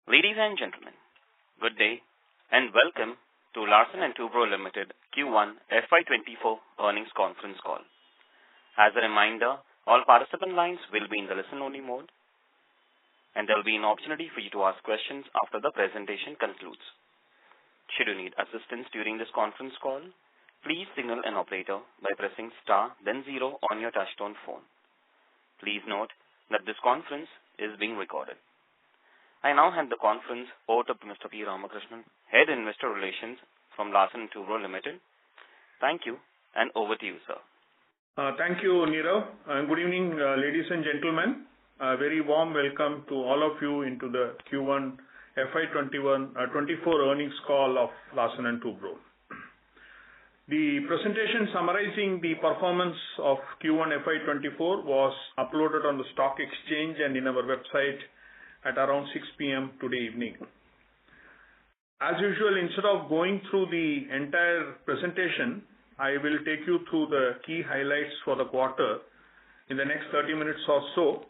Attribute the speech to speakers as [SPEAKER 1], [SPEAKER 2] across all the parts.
[SPEAKER 1] Ladies and gentlemen, good day and welcome to Larsen Toubro Limited Q1 FY24 earnings conference call. As a reminder, all participant lines will be in the listen-only mode, and there will be an opportunity for you to ask questions after the presentation concludes. Should you need assistance during this conference call, please signal an operator by pressing star then 0 on your touchtone phone. Please note that this conference is being recorded. I now hand the conference over to Mr. P. Ramakrishnan, Head Investor Relations from Larsen Toubro Limited. Thank you, and over to you, sir.
[SPEAKER 2] Thank you, Nirav. Good evening, ladies and gentlemen. A very warm welcome to all of you into the Q1 FY24 earnings call of Larsen Toubro. The presentation summarizing the performance of Q1 FY24 was uploaded on the stock exchange and in our website at around 6 p.m. today evening. As usual, instead of going through the entire presentation, I will take you through the key highlights for the quarter in the next 30 minutes or so,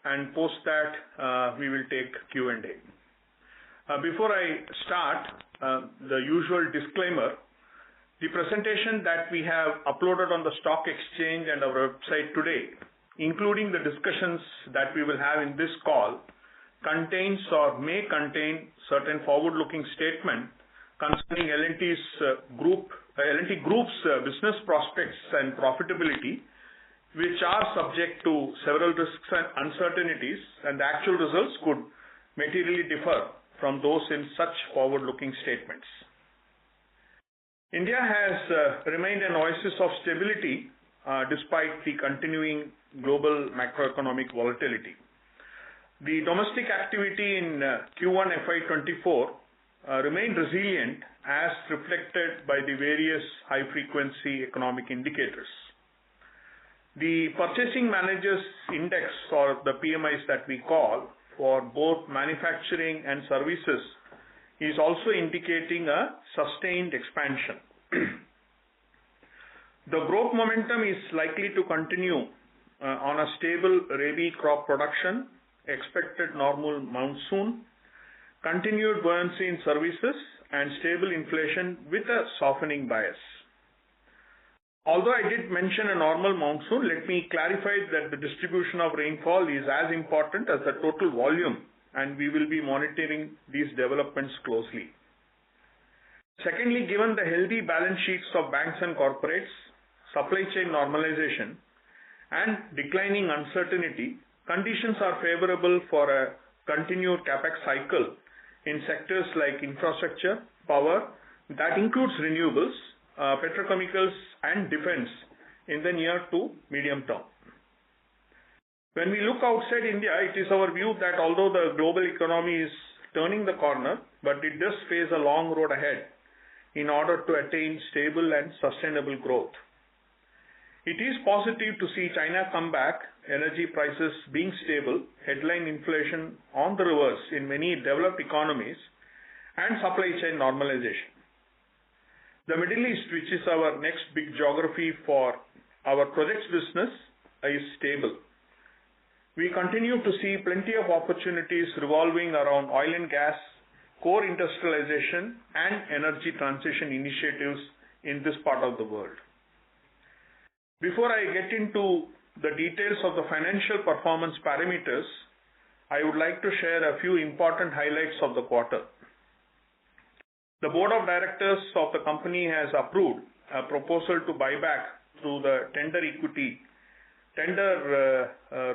[SPEAKER 2] and post that we will take Q&A. Before I start, the usual disclaimer: the presentation that we have uploaded on the stock exchange and our website today, including the discussions that we will have in this call, contains or may contain certain forward-looking statements concerning L&T Group's business prospects and profitability, which are subject to several risks and uncertainties, and the actual results could materially differ from those in such forward-looking statements. India has remained an oasis of stability despite the continuing global macroeconomic volatility. The domestic activity in Q1 FY24 remained resilient as reflected by the various high-frequency economic indicators. The Purchasing Managers Index, or the PMIs that we call, for both manufacturing and services is also indicating a sustained expansion. The growth momentum is likely to continue on a stable rabi crop production, expected normal monsoon, continued buoyancy in services, and stable inflation with a softening bias. Although I did mention a normal monsoon, let me clarify that the distribution of rainfall is as important as the total volume, and we will be monitoring these developments closely. Secondly, given the healthy balance sheets of banks and corporates, supply chain normalization, and declining uncertainty, conditions are favorable for a continued capex cycle in sectors like infrastructure, power, that includes renewables, petrochemicals, and defense in the near to medium term. When we look outside India, it is our view that although the global economy is turning the corner, but it does face a long road ahead in order to attain stable and sustainable growth. It is positive to see China come back, energy prices being stable, headline inflation on the reverse in many developed economies, and supply chain normalization. The Middle East, which is our next big geography for our projects business, is stable. We continue to see plenty of opportunities revolving around oil and gas, core industrialization, and energy transition initiatives in this part of the world. Before I get into the details of the financial performance parameters, I would like to share a few important highlights of the quarter. The Board of Directors of the company has approved a proposal to buy back through the tender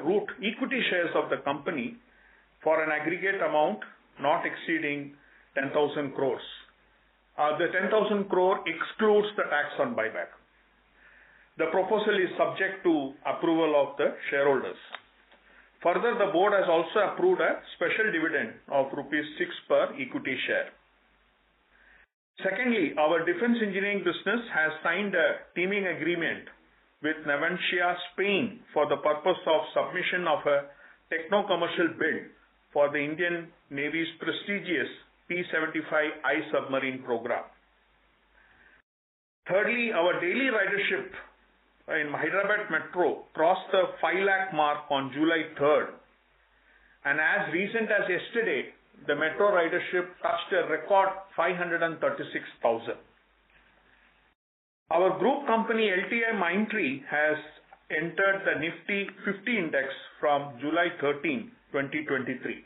[SPEAKER 2] route equity shares of the company for an aggregate amount not exceeding 10,000 crores. The 10,000 crore excludes the tax on buyback. The proposal is subject to approval of the shareholders. Further, the board has also approved a special dividend of rupees 6 per equity share. Secondly, our defense engineering business has signed a teaming agreement with Navantia, Spain, for the purpose of submission of a techno-commercial bid for the Indian Navy's prestigious P-75I submarine program. Thirdly, our daily ridership in Hyderabad Metro crossed the 5 lakh mark on July 3rd, and as recent as yesterday, the metro ridership touched a record 536,000. Our group company LTIMindtree has entered the Nifty 50 index from July 13, 2023.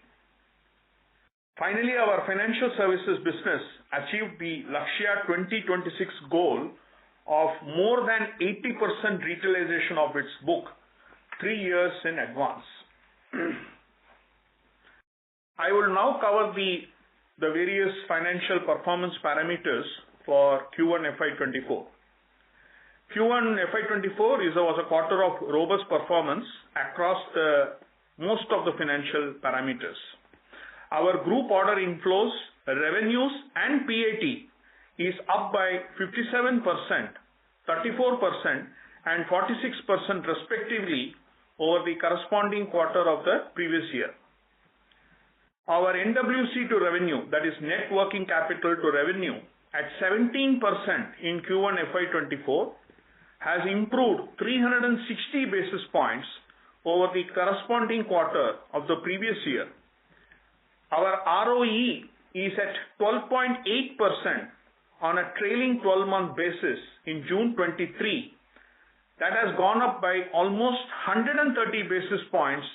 [SPEAKER 2] Finally, our financial services business achieved the Lakshya 2026 goal of more than 80% retailization of its book 3 years in advance. I will now cover the various financial performance parameters for Q1 FY24. Q1 FY24 was a quarter of robust performance across most of the financial parameters. Our group order inflows, revenues and PAT is up by 57%, 34% and 46% respectively over the corresponding quarter of the previous year. Our NWC to revenue, that is net working capital to revenue, at 17% in Q1 FY24 has improved 360 basis points over the corresponding quarter of the previous year. Our ROE is at 12.8% on a trailing 12-month basis in June 23. That has gone up by almost 130 basis points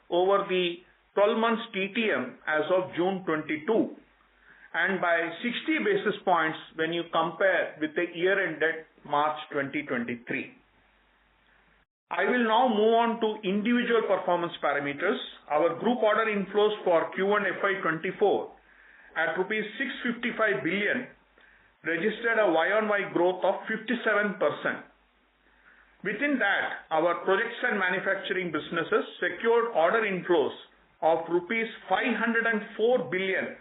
[SPEAKER 2] over the 12 months TTM as of June 22 and by 60 basis points when you compare with the year ended March 2023. I will now move on to individual performance parameters. Our group order inflows for Q1 FY24 at rupees 655 billion registered a Y-on-Y growth of 57%. Within that, our projects and manufacturing businesses secured order inflows of rupees 504 billion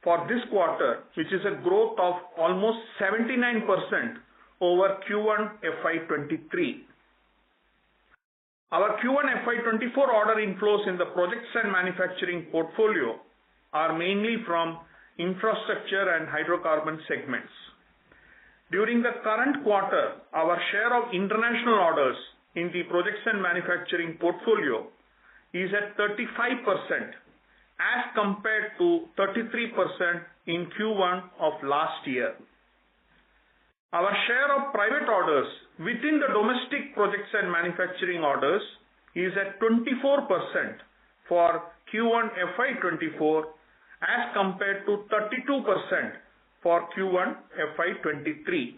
[SPEAKER 2] for this quarter, which is a growth of almost 79% over Q1 FY23. Our Q1 FY24 order inflows in the projects and manufacturing portfolio are mainly from infrastructure and hydrocarbon segments. During the current quarter, our share of international orders in the projects and manufacturing portfolio is at 35% as compared to 33% in Q1 of last year. Our share of private orders within the domestic projects and manufacturing orders is at 24% for Q1 FY24 as compared to 32% for Q1 FY23.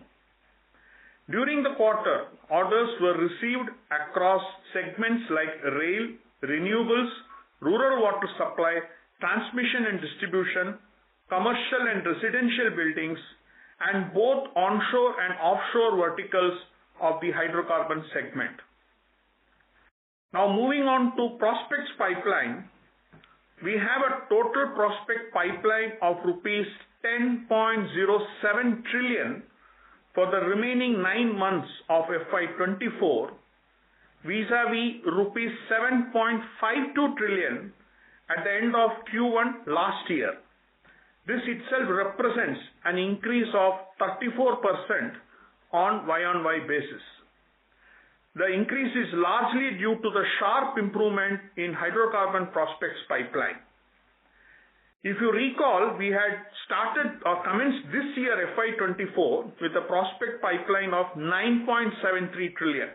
[SPEAKER 2] During the quarter, orders were received across segments like rail, renewables, rural water supply, transmission and distribution, commercial and residential buildings, and both onshore and offshore verticals of the hydrocarbon segment. Now moving on to prospects pipeline, we have a total prospect pipeline of rupees 10.07 trillion for the remaining 9 months of FY24 vis-a-vis rupees 7.52 trillion at the end of Q1 last year. This itself represents an increase of 34% on Y-on-Y basis. The increase is largely due to the sharp improvement in hydrocarbon prospects pipeline. If you recall, we had started or commenced this year FY24 with a prospect pipeline of 9.73 trillion.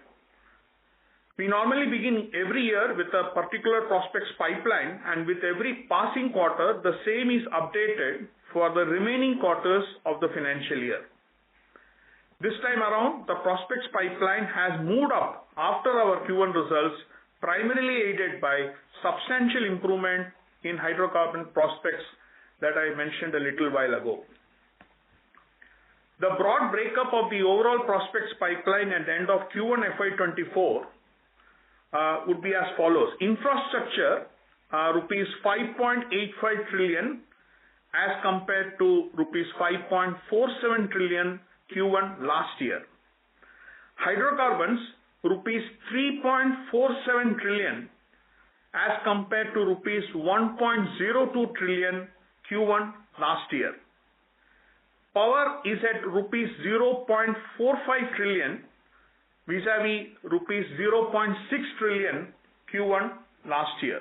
[SPEAKER 2] We normally begin every year with a particular prospects pipeline, and with every passing quarter, the same is updated for the remaining quarters of the financial year. This time around, the prospects pipeline has moved up after our Q1 results, primarily aided by substantial improvement in hydrocarbon prospects that I mentioned a little while ago. The broad breakup of the overall prospects pipeline at the end of Q1 FY24 would be as follows. Infrastructure, rupees 5.85 trillion as compared to rupees 5.47 trillion Q1 last year. Hydrocarbons, rupees 3.47 trillion as compared to rupees 1.02 trillion Q1 last year. Power is at rupees 0.45 trillion vis-a-vis rupees 0.6 trillion Q1 last year.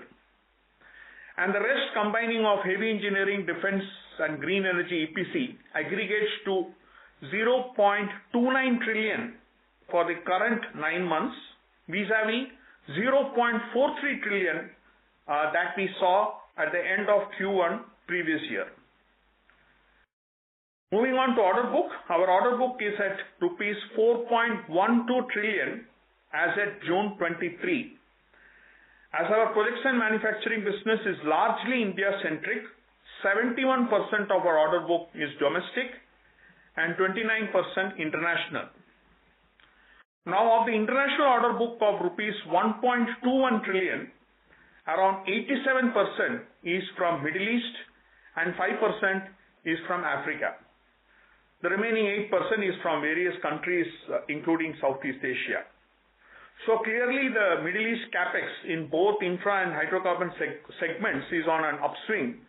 [SPEAKER 2] and the rest combining of heavy engineering, defense, and green energy EPC aggregates to 0.29 trillion for the current 9 months, vis-a-vis 0.43 trillion that we saw at the end of Q1 previous year. Moving on to order book, our order book is at rupees 4.12 trillion as at June 23. As our projects and manufacturing business is largely India-centric, 71% of our order book is domestic and 29% international. Now, of the international order book of rupees 1.21 trillion, around 87% is from Middle East and 5% is from Africa. The remaining 8% is from various countries, including Southeast Asia. So clearly, the Middle East capex in both infra and hydrocarbon segments is on an upswing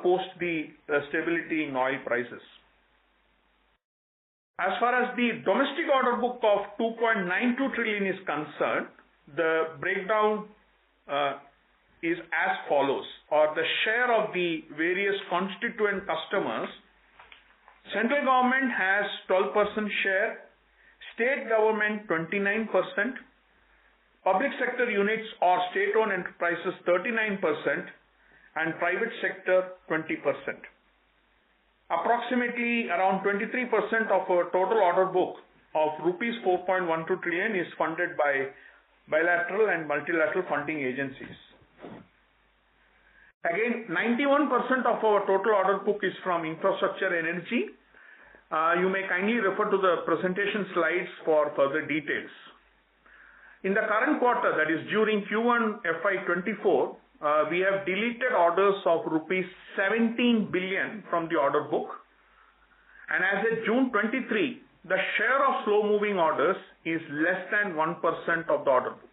[SPEAKER 2] post the stability in oil prices. As far as the domestic order book of 2.92 trillion is concerned, the breakdown is as follows, or the share of the various constituent customers. Central government has 12% share, state government 29%, public sector units or state-owned enterprises 39%, and private sector 20%. Approximately around 23% of our total order book of rupees 4.12 trillion is funded by bilateral and multilateral funding agencies. Again, 91% of our total order book is from infrastructure energy. You may kindly refer to the presentation slides for further details. In the current quarter, that is during Q1 FY24, we have deleted orders of rupees 17 billion from the order book. And as of June 23, the share of slow-moving orders is less than 1% of the order book.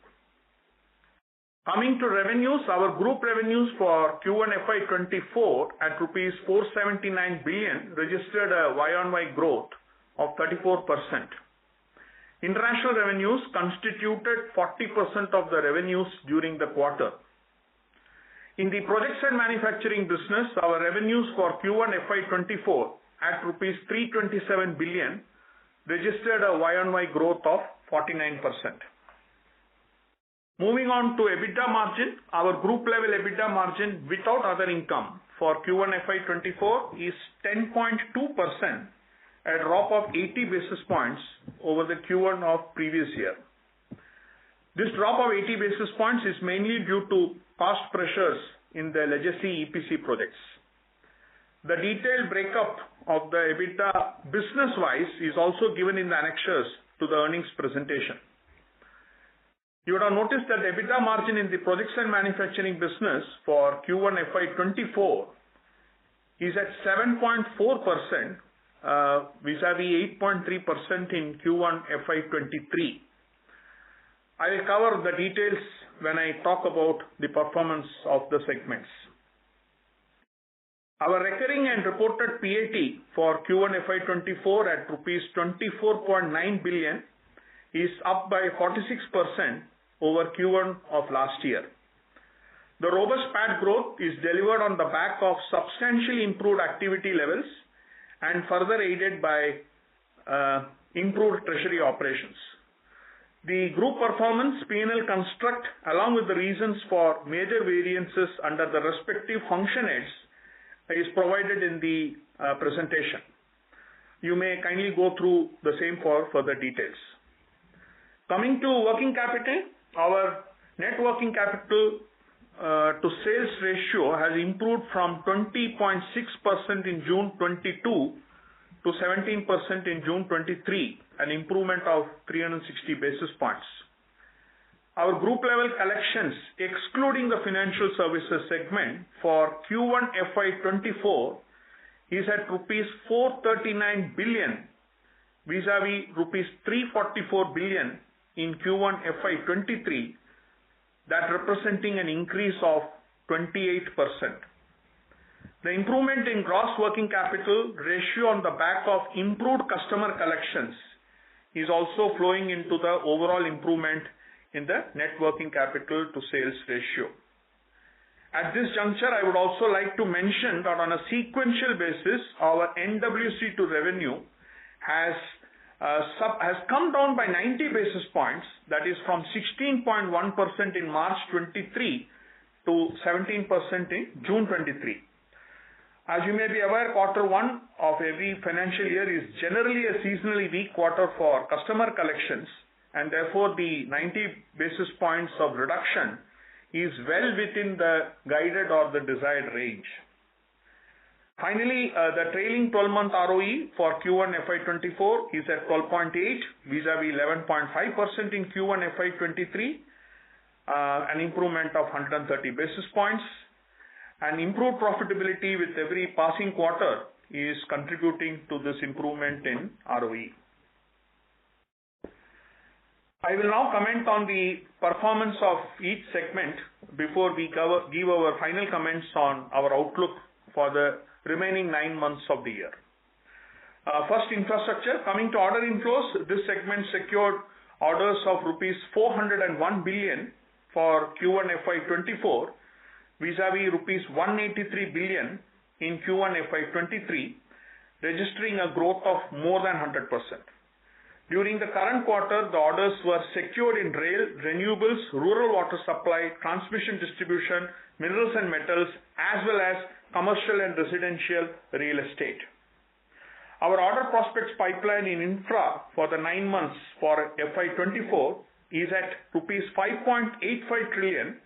[SPEAKER 2] Coming to revenues, our group revenues for Q1 FY24 at rupees 479 billion registered a Y-on-Y growth of 34%. International revenues constituted 40% of the revenues during the quarter. In the projects and manufacturing business, our revenues for Q1 FY24 at rupees 327 billion registered a Y-on-Y growth of 49%. Moving on to EBITDA margin, our group level EBITDA margin without other income for Q1 FY24 is 10.2%, a drop of 80 basis points over the Q1 of previous year. This drop of 80 basis points is mainly due to cost pressures in the legacy EPC projects. The detailed breakup of the EBITDA business-wise is also given in the annexures to the earnings presentation. You would have noticed that the EBITDA margin in the projects and manufacturing business for Q1 FY24 is at 7.4%, vis-a-vis 8.3% in Q1 FY23. I will cover the details when I talk about the performance of the segments. Our recurring and reported PAT for Q1 FY24 at rupees 24.9 billion is up by 46% over Q1 of last year. The robust PAT growth is delivered on the back of substantially improved activity levels and further aided by improved treasury operations. The group performance P&L construct along with the reasons for major variances under the respective function heads is provided in the presentation. You may kindly go through the same for further details. Coming to working capital, our net working capital to sales ratio has improved from 20.6% in June 22 to 17% in June 23, an improvement of 360 basis points. Our group level collections, excluding the financial services segment for Q1 FY24, is at rupees 439 billion vis-a-vis rupees 344 billion in Q1 FY23, that representing an increase of 28%. The improvement in gross working capital ratio on the back of improved customer collections is also flowing into the overall improvement in the net working capital to sales ratio. At this juncture, I would also like to mention that on a sequential basis, our NWC to revenue has come down by 90 basis points, that is from 16.1% in March 23 to 17% in June 23. As you may be aware, quarter one of every financial year is generally a seasonally weak quarter for customer collections, and therefore the 90 basis points of reduction is well within the guided or the desired range. Finally, the trailing 12-month ROE for Q1 FY24 is at 12.8 vis-a-vis 11.5% in Q1 FY23, an improvement of 130 basis points. And improved profitability with every passing quarter is contributing to this improvement in ROE. I will now comment on the performance of each segment before we give our final comments on our outlook for the remaining 9 months of the year. First, infrastructure. Coming to order inflows, this segment secured orders of rupees 401 billion for Q1 FY24 vis-a-vis rupees 183 billion in Q1 FY23, registering a growth of more than 100%. During the current quarter, the orders were secured in rail, renewables, rural water supply, transmission distribution, minerals and metals, as well as commercial and residential real estate. Our order prospects pipeline in infra for the 9 months for FY24 is at rupees 5.85 trillion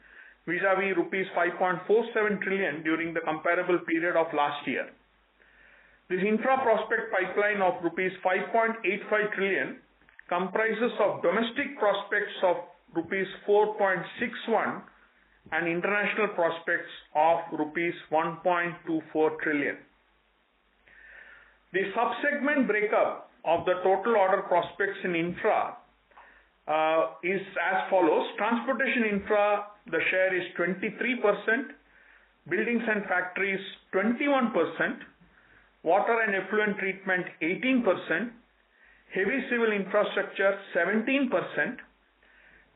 [SPEAKER 2] vis-a-vis rupees 5.47 trillion during the comparable period of last year. This infra prospect pipeline of rupees 5.85 trillion comprises of domestic prospects of rupees 4.61 and international prospects of rupees 1.24 trillion. The subsegment breakup of the total order prospects in infra is as follows. Transportation infra, the share is 23%, buildings and factories 21%, water and effluent treatment 18%, heavy civil infrastructure 17%,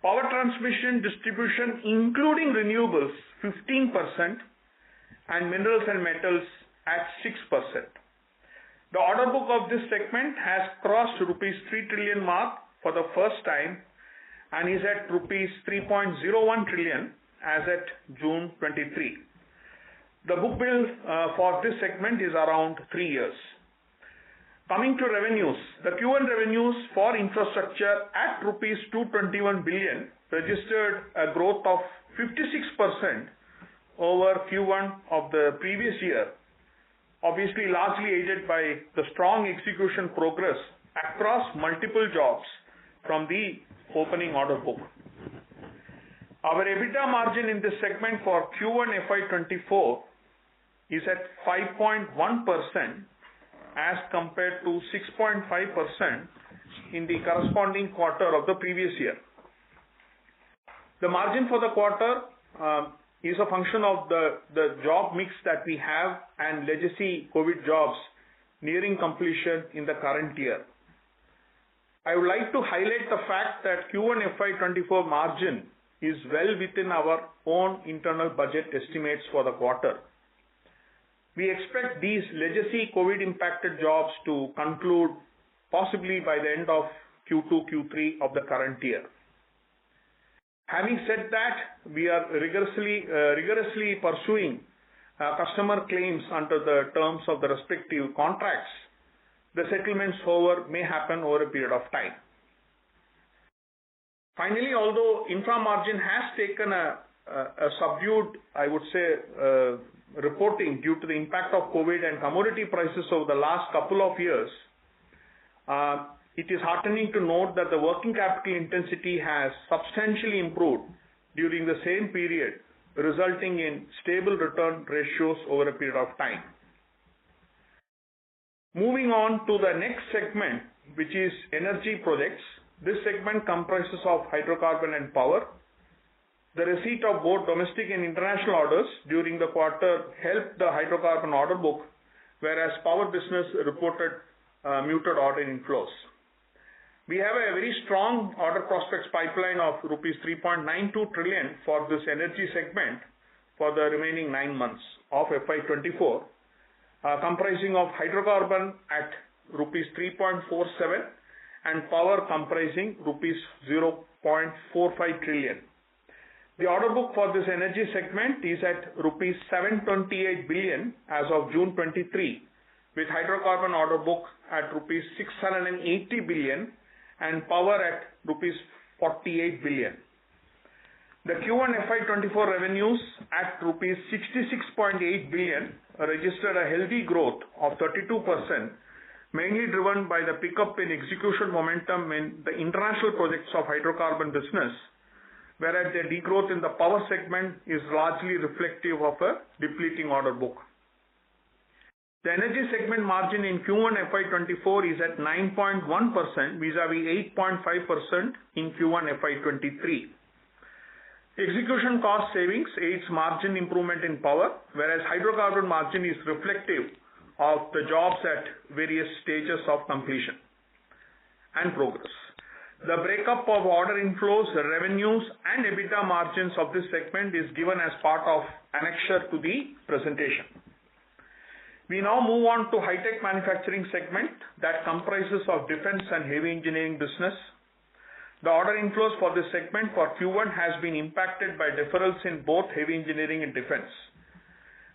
[SPEAKER 2] power transmission distribution including renewables 15%, and minerals and metals at 6%. The order book of this segment has crossed rupees 3 trillion mark for the first time and is at rupees 3.01 trillion as at June 23. The book build for this segment is around 3 years. Coming to revenues, the Q1 revenues for infrastructure at rupees 221 billion registered a growth of 56% over Q1 of the previous year, obviously largely aided by the strong execution progress across multiple jobs from the opening order book. Our EBITDA margin in this segment for Q1 FY24 is at 5.1% as compared to 6.5% in the corresponding quarter of the previous year. The margin for the quarter is a function of the job mix that we have and legacy COVID jobs nearing completion in the current year. I would like to highlight the fact that Q1 FY24 margin is well within our own internal budget estimates for the quarter. We expect these legacy COVID-impacted jobs to conclude possibly by the end of Q2, Q3 of the current year. Having said that, we are rigorously pursuing customer claims under the terms of the respective contracts. The settlements, however, may happen over a period of time. Finally, although infra margin has taken a subdued, I would say, reporting due to the impact of COVID and commodity prices over the last couple of years, it is heartening to note that the working capital intensity has substantially improved during the same period, resulting in stable return ratios over a period of time. Moving on to the next segment, which is energy projects. This segment comprises of hydrocarbon and power. The receipt of both domestic and international orders during the quarter helped the hydrocarbon order book, whereas power business reported muted order inflows. We have a very strong order prospects pipeline of rupees 3.92 trillion for this energy segment, for the remaining 9 months of FY24, comprising of hydrocarbon at rupees 3.47 and power comprising rupees 0.45 trillion. The order book for this energy segment is at rupees 728 billion as of June 23, with hydrocarbon order book at rupees 680 billion and power at rupees 48 billion. The Q1 FY24 revenues at rupees 66.8 billion registered a healthy growth of 32%, mainly driven by the pickup in execution momentum in the international projects of hydrocarbon business, whereas the degrowth in the power segment is largely reflective of a depleting order book. The energy segment margin in Q1 FY24 is at 9.1% vis-a-vis 8.5% in Q1 FY23. Execution cost savings aids margin improvement in power, whereas hydrocarbon margin is reflective of the jobs at various stages of completion and progress. The breakup of order inflows, revenues and EBITDA margins of this segment is given as part of annexure to the presentation. We now move on to high-tech manufacturing segment that comprises of defense and heavy engineering business. The order inflows for this segment for Q1 has been impacted by deferrals in both heavy engineering and defense.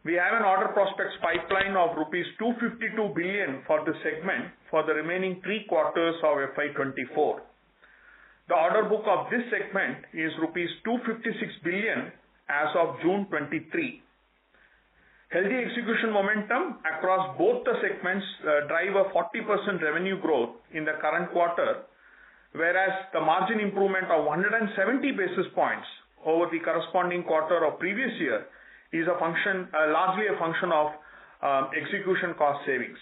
[SPEAKER 2] We have an order prospects pipeline of rupees 252 billion for this segment for the remaining 3 quarters of FY24. The order book of this segment is rupees 256 billion as of June 23. Healthy execution momentum across both the segments drive a 40% revenue growth in the current quarter, whereas the margin improvement of 170 basis points over the corresponding quarter of previous year is largely a function of execution cost savings.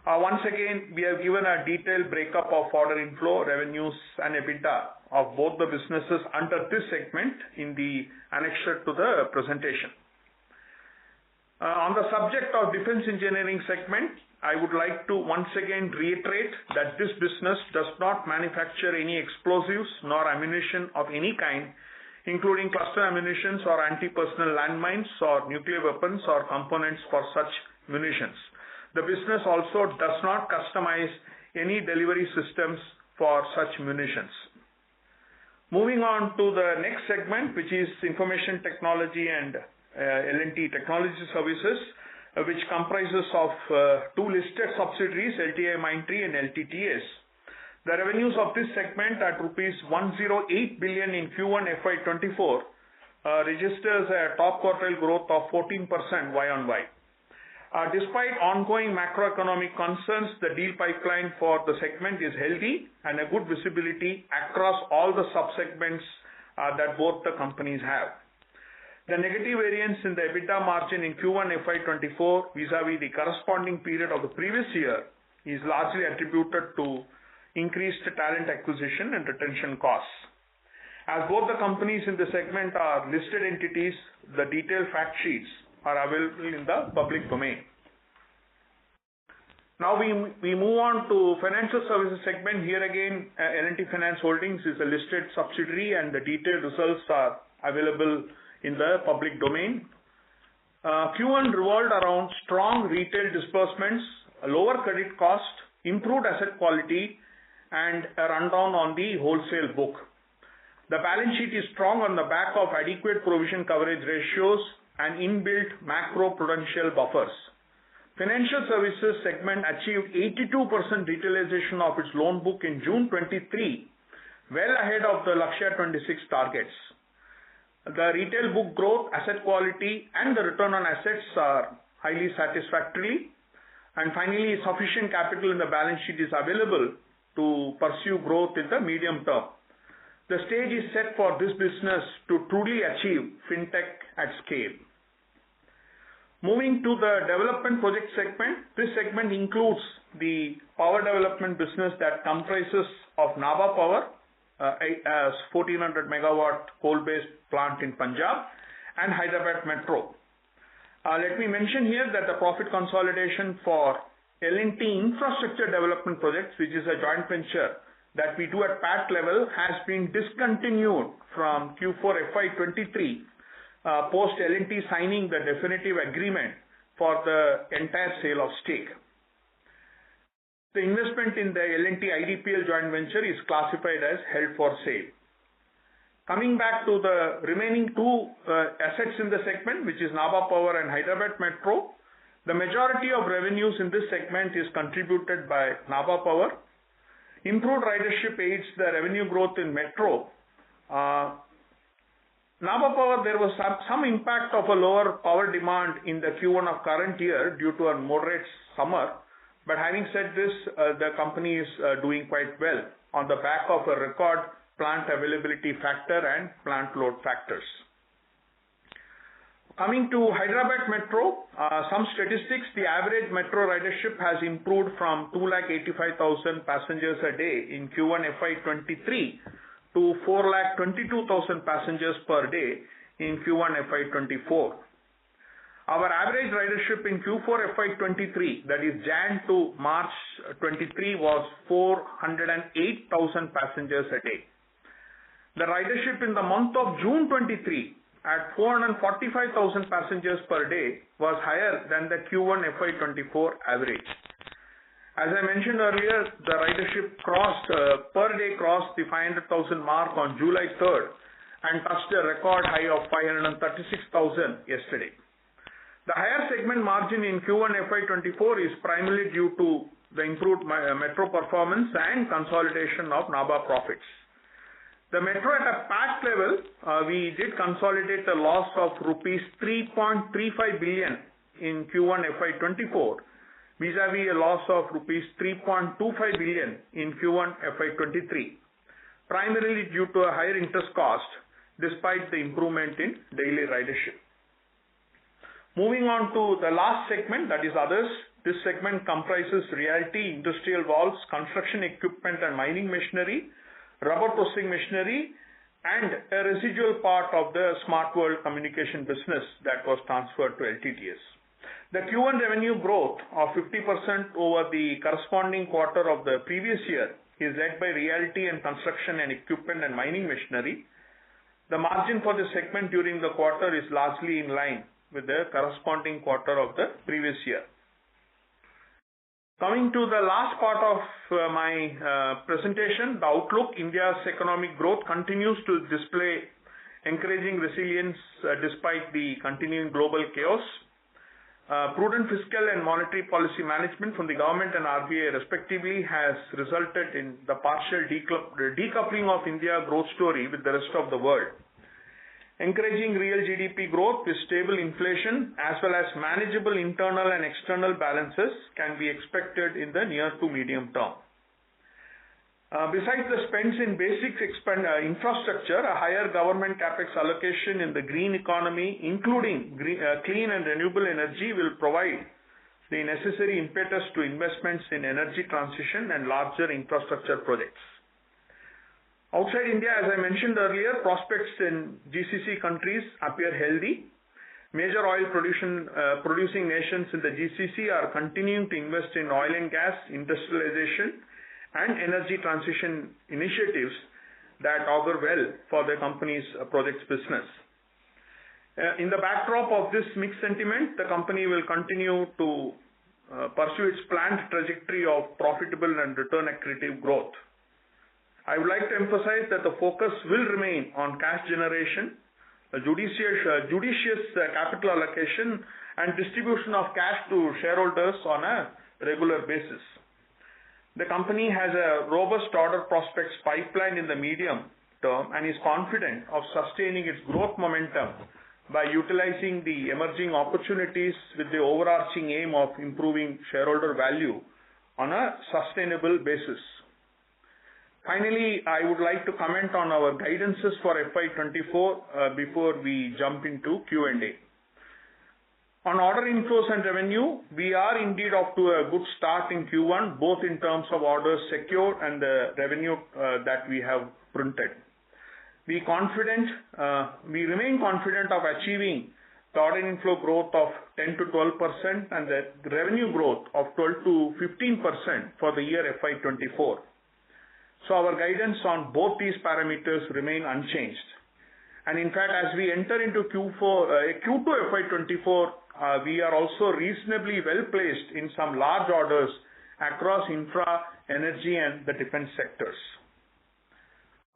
[SPEAKER 2] Once again, we have given a detailed breakup of order inflow, revenues and EBITDA of both the businesses under this segment in the annexure to the presentation. On the subject of defense engineering segment, I would like to once again reiterate that this business does not manufacture any explosives nor ammunition of any kind, including cluster ammunitions or anti-personnel landmines or nuclear weapons or components for such munitions. The business also does not customize any delivery systems for such munitions. Moving on to the next segment, which is information technology and L&T technology services, which comprises of 2 listed subsidiaries, LTIMindtree and LTTS. The revenues of this segment at rupees 108 billion in Q1 FY24 registers a top quartile growth of 14% Y-on-Y. Despite ongoing macroeconomic concerns, the deal pipeline for the segment is healthy and a good visibility across all the sub-segments that both the companies have. The negative variance in the EBITDA margin in Q1 FY24 vis-a-vis the corresponding period of the previous year is largely attributed to increased talent acquisition and retention costs. As both the companies in the segment are listed entities, the detailed fact sheets are available in the public domain. Now we move on to financial services segment. Here again, L&T Finance Holdings is a listed subsidiary and the detailed results are available in the public domain. Q1 revolved around strong retail disbursements, a lower credit cost, improved asset quality, and a rundown on the wholesale book. The balance sheet is strong on the back of adequate provision coverage ratios and inbuilt macro-prudential buffers. Financial services segment achieved 82% retailization of its loan book in June 23, well ahead of the Lakshya 26 targets. The retail book growth, asset quality, and the return on assets are highly satisfactory. And finally, sufficient capital in the balance sheet is available to pursue growth in the medium term. The stage is set for this business to truly achieve fintech at scale. Moving to the development project segment, this segment includes the power development business that comprises of Nabha Power, a 1400 megawatt coal-based plant in Punjab, and Hyderabad Metro. Let me mention here that the profit consolidation for L&T Infrastructure Development Projects, which is a joint venture that we do at PAT level, has been discontinued from Q4 FY23 post L&T signing the definitive agreement for the entire sale of stake. The investment in the L&T IDPL joint venture is classified as held for sale. Coming back to the remaining two assets in the segment, which is Nabha Power and Hyderabad Metro, the majority of revenues in this segment is contributed by Nabha Power. Improved ridership aids the revenue growth in Metro. Nabha Power, there was some impact of a lower power demand in the Q1 of current year due to a moderate summer. But having said this, the company is doing quite well on the back of a record plant availability factor and plant load factors. Coming to Hyderabad Metro, some statistics, the average metro ridership has improved from 285,000 passengers a day in Q1 FY23 to 422,000 passengers per day in Q1 FY24. Our average ridership in Q4 FY23, that is Jan to March 23, was 408,000 passengers a day. The ridership in the month of June 23 at 445,000 passengers per day was higher than the Q1 FY24 average. As I mentioned earlier, the ridership per day crossed the 500,000 mark on July 3rd and touched a record high of 536,000 yesterday. The higher segment margin in Q1 FY24 is primarily due to the improved metro performance and consolidation of Nabha profits. The metro at a PAT level, we did consolidate a loss of rupees 3.35 billion in Q1 FY24 vis-a-vis a loss of rupees 3.25 billion in Q1 FY23, primarily due to a higher interest cost despite the improvement in daily ridership. Moving on to the last segment, that is others. This segment comprises realty, industrial valves, construction equipment and mining machinery, rubber processing machinery, and a residual part of the Smart World communication business that was transferred to LTTS. The Q1 revenue growth of 50% over the corresponding quarter of the previous year is led by realty and construction and equipment and mining machinery. The margin for the segment during the quarter is largely in line with the corresponding quarter of the previous year. Coming to the last part of my presentation, the outlook. India's economic growth continues to display encouraging resilience despite the continuing global chaos. Prudent fiscal and monetary policy management from the government and RBI respectively has resulted in the partial decoupling of India's growth story with the rest of the world. Encouraging real GDP growth with stable inflation as well as manageable internal and external balances can be expected in the near to medium term. Besides the spends in basic infrastructure, a higher government capex allocation in the green economy, including clean and renewable energy, will provide the necessary impetus to investments in energy transition and larger infrastructure projects. Outside India, as I mentioned earlier, prospects in GCC countries appear healthy. Major oil producing nations in the GCC are continuing to invest in oil and gas, industrialization, and energy transition initiatives that augur well for the company's projects business. In the backdrop of this mixed sentiment, the company will continue to pursue its planned trajectory of profitable and return accretive growth. I would like to emphasize that the focus will remain on cash generation, judicious capital allocation, and distribution of cash to shareholders on a regular basis. The company has a robust order prospects pipeline in the medium term and is confident of sustaining its growth momentum by utilizing the emerging opportunities with the overarching aim of improving shareholder value on a sustainable basis. Finally, I would like to comment on our guidances for FY24 before we jump into Q&A. On order inflows and revenue, we are indeed off to a good start in Q1, both in terms of orders secured and the revenue that we have printed. We remain confident of achieving the order inflow growth of 10 to 12% and the revenue growth of 12 to 15% for the year FY24. So our guidance on both these parameters remain unchanged. And in fact, as we enter into Q2 FY24, we are also reasonably well placed in some large orders across infra, energy, and the defense sectors.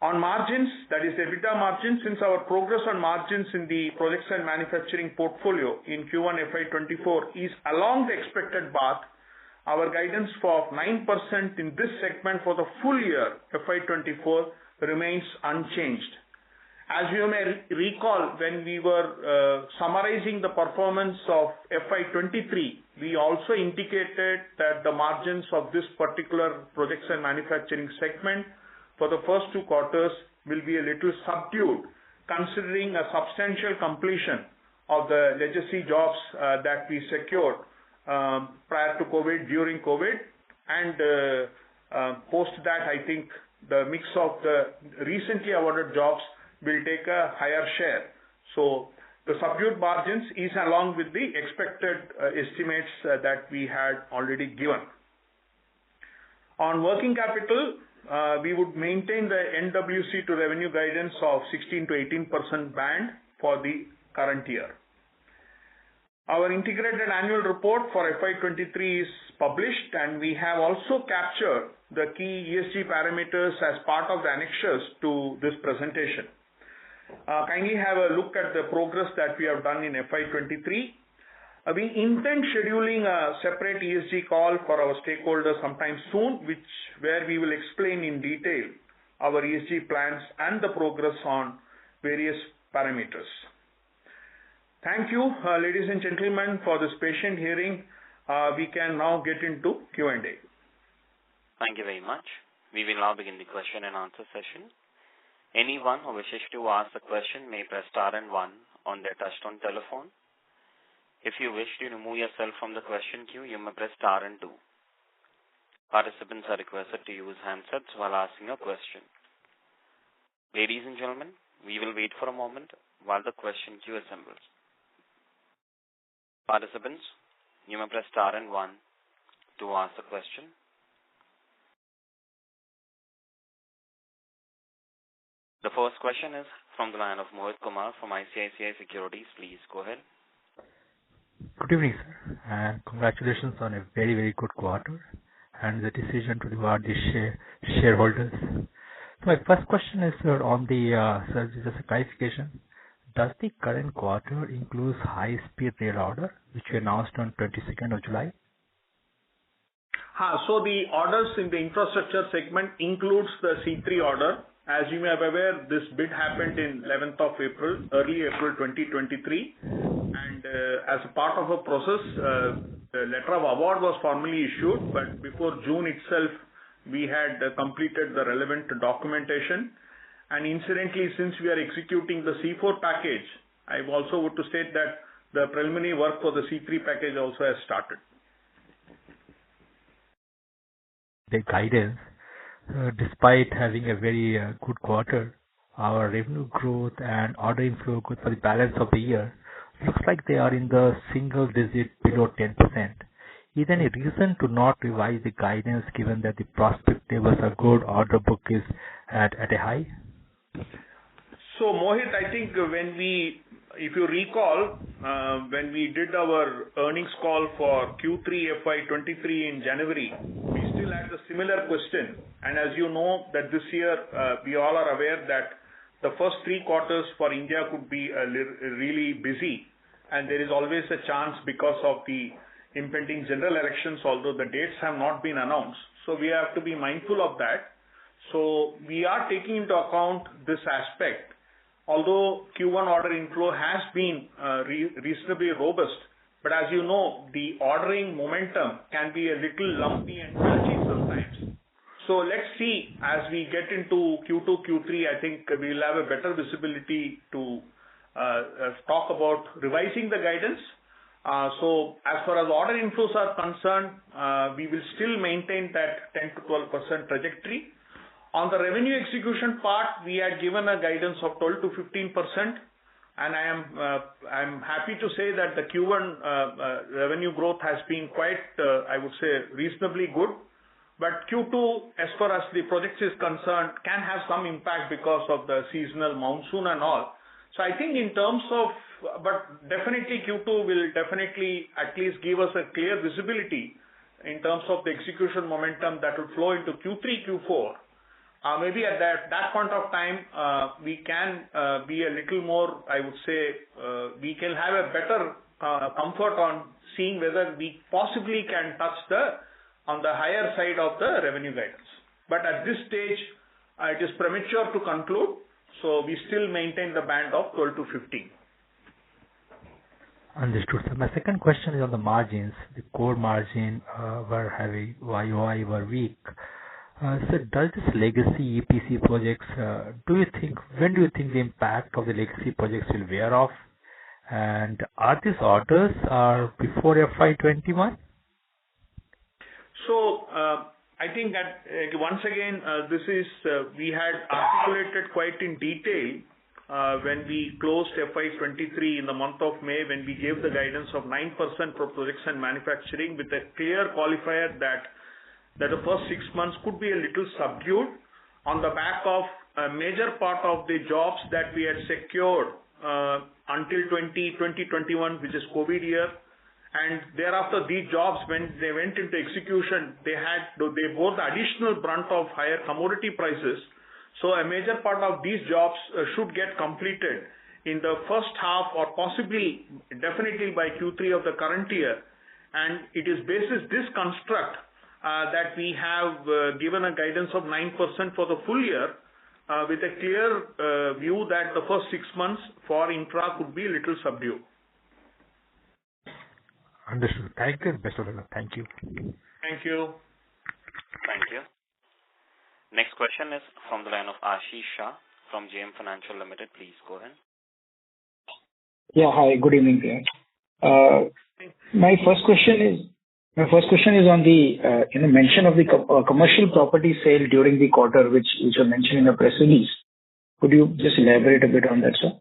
[SPEAKER 2] On margins, that is EBITDA margins, since our progress on margins in the projects and manufacturing portfolio in Q1 FY24 is along the expected path, our guidance for 9% in this segment for the full year FY24 remains unchanged. As you may recall, when we were summarizing the performance of FY23, we also indicated that the margins of this particular projects and manufacturing segment for the first 2 quarters will be a little subdued, considering a substantial completion of the legacy jobs that we secured prior to COVID, during COVID, and post that, I think the mix of the recently awarded jobs will take a higher share. So the subdued margins is along with the expected estimates that we had already given. On working capital, we would maintain the NWC to revenue guidance of 16 to 18% band for the current year. Our integrated annual report for FY23 is published, and we have also captured the key ESG parameters as part of the annexures to this presentation. Kindly have a look at the progress that we have done in FY23. We intend scheduling a separate ESG call for our stakeholders sometime soon, where we will explain in detail our ESG plans and the progress on various parameters. Thank you, ladies and gentlemen, for this patient hearing. We can now get into Q&A.
[SPEAKER 1] Thank you very much. We will now begin the question and answer session. Anyone who wishes to ask a question may press star and 1 on their touchtone telephone. If you wish to remove yourself from the question queue, you may press star and 2. Participants are requested to use handsets while asking a question. Ladies and gentlemen, we will wait for a moment while the question queue assembles. Participants, you may press star and 1 to ask a question. The first question is from the line of Mohit Kumar from ICICI Securities. Please go ahead.
[SPEAKER 3] Good evening, sir, and congratulations on a very, very good quarter and the decision to reward the shareholders. So my first question is, sir, on the, sir, just a clarification. Does the current quarter include high-speed rail order, which we announced on 22nd of July?
[SPEAKER 2] So the orders in the infrastructure segment includes the C3 order. As you may be aware, this bid happened in 11th of April, early April 2023. And as a part of a process, the letter of award was formally issued, but before June itself, we had completed the relevant documentation. And incidentally, since we are executing the C4 package, I also want to state that the preliminary work for the C3 package also has started.
[SPEAKER 3] The guidance, despite having a very good quarter, our revenue growth and order inflow growth for the balance of the year looks like they are in the single digit below 10%. Is there any reason to not revise the guidance given that the prospect tables are good, order book is at a high?
[SPEAKER 2] So Mohit, I think if you recall, when we did our earnings call for Q3 FY23 in January, we still had a similar question. And as you know that this year, we all are aware that the first 3 quarters for India could be really busy. And there is always a chance because of the impending general elections, although the dates have not been announced. So we have to be mindful of that. So we are taking into account this aspect. Although Q1 order inflow has been reasonably robust, but as you know, the ordering momentum can be a little lumpy and patchy sometimes. So let's see, as we get into Q2, Q3, I think we'll have a better visibility to talk about revising the guidance. So as far as order inflows are concerned, we will still maintain that 10 to 12% trajectory. On the revenue execution part, we had given a guidance of 12 to 15%, and I'm happy to say that the Q1 revenue growth has been quite, I would say, reasonably good. But Q2, as far as the projects is concerned, can have some impact because of the seasonal monsoon and all. So I think in terms of, but definitely Q2 will definitely at least give us a clear visibility in terms of the execution momentum that will flow into Q3, Q4. Maybe at that point of time, we can be a little more, I would say, we can have a better comfort on seeing whether we possibly can touch on the higher side of the revenue guidance. But at this stage, it is premature to conclude, so we still maintain the band of 12 to 15.
[SPEAKER 3] Understood. So my second question is on the margins. The core margin were heavy, YOI were weak. So does this legacy EPC projects, when do you think the impact of the legacy projects will wear off? And are these orders before FY21?
[SPEAKER 2] So I think that once again, this is we had articulated quite in detail when we closed FY23 in the month of May, when we gave the guidance of 9% for projects and manufacturing with a clear qualifier that the first 6 months could be a little subdued on the back of a major part of the jobs that we had secured until 2021, which is COVID year. And thereafter, these jobs, when they went into execution, they bore the additional brunt of higher commodity prices. So a major part of these jobs should get completed in the first half or possibly, definitely by Q3 of the current year. And it is basis this construct that we have given a guidance of 9% for the full year with a clear view that the first 6 months for infra could be a little subdued.
[SPEAKER 3] Understood. Thank you. Best of luck. Thank you.
[SPEAKER 2] Thank you.
[SPEAKER 1] Thank you. Next question is from the line of Ashish Shah from JM Financial Limited. Please go ahead.
[SPEAKER 4] Yeah. Hi. Good evening, dear. My first question is on the mention of the commercial property sale during the quarter, which you mentioned in the press release. Could you just elaborate a bit on that, sir?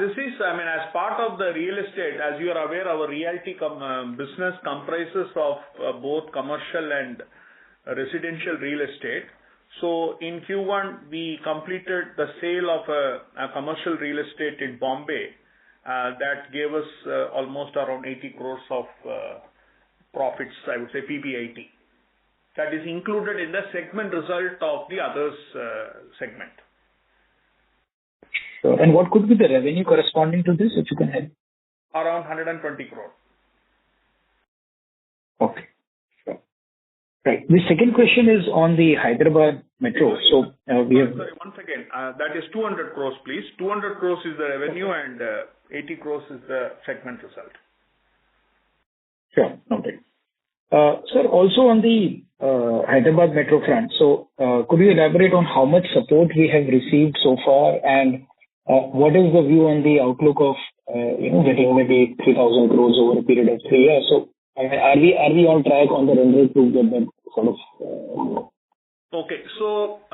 [SPEAKER 2] This is, as part of the real estate, as you are aware, our realty business comprises of both commercial and residential real estate. So in Q1, we completed the sale of a commercial real estate in Bombay that gave us almost around 80 crores of profits, I would say PBIT. That is included in the segment result of the others segment.
[SPEAKER 4] Sure. And what could be the revenue corresponding to this, if you can help?
[SPEAKER 2] Around 120 crore.
[SPEAKER 4] Okay. Sure. Right. The second question is on the Hyderabad Metro. So we have.
[SPEAKER 2] Sorry, once again, that is 200 crores, please. 200 crores is the revenue and 80 crores is the segment result.
[SPEAKER 4] Sure. Okay. Sir, also on the Hyderabad Metro front, so could you elaborate on how much support we have received so far, and what is the view on the outlook of getting maybe 3,000 crores over a period of 3 years? So are we on track on the run rate to get that sort of?
[SPEAKER 2] Okay. So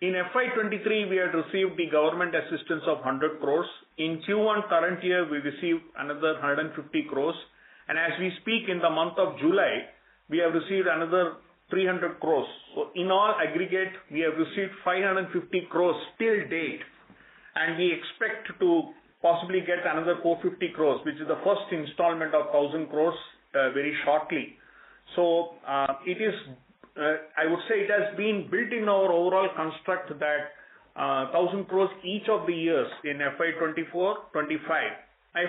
[SPEAKER 2] in FY23 we had received the government assistance of 100 crores. In Q1 current year we received another 150 crores, and as we speak in the month of July we have received another 300 crores. So in all aggregate we have received 550 crores till date. And we expect to possibly get another 450 crores, which is the first installment of 1,000 crores very shortly. So it is, I would say it has been built in our overall construct that 1,000 crores each of the years in FY24, 25.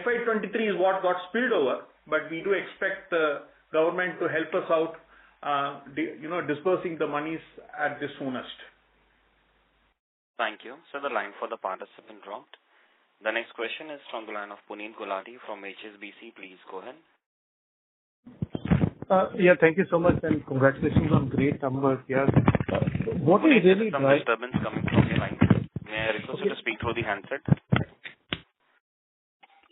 [SPEAKER 2] FY23 is what got spilled over, but we do expect the government to help us out, dispersing the monies at the soonest.
[SPEAKER 1] Thank you. So the line for the participant dropped. The next question is from the line of Puneet Gulati from HSBC. Please go ahead.
[SPEAKER 5] Thank you so much and congratulations on great numbers here. What is really
[SPEAKER 1] some disturbance coming from your line? May I request you to speak through the handset?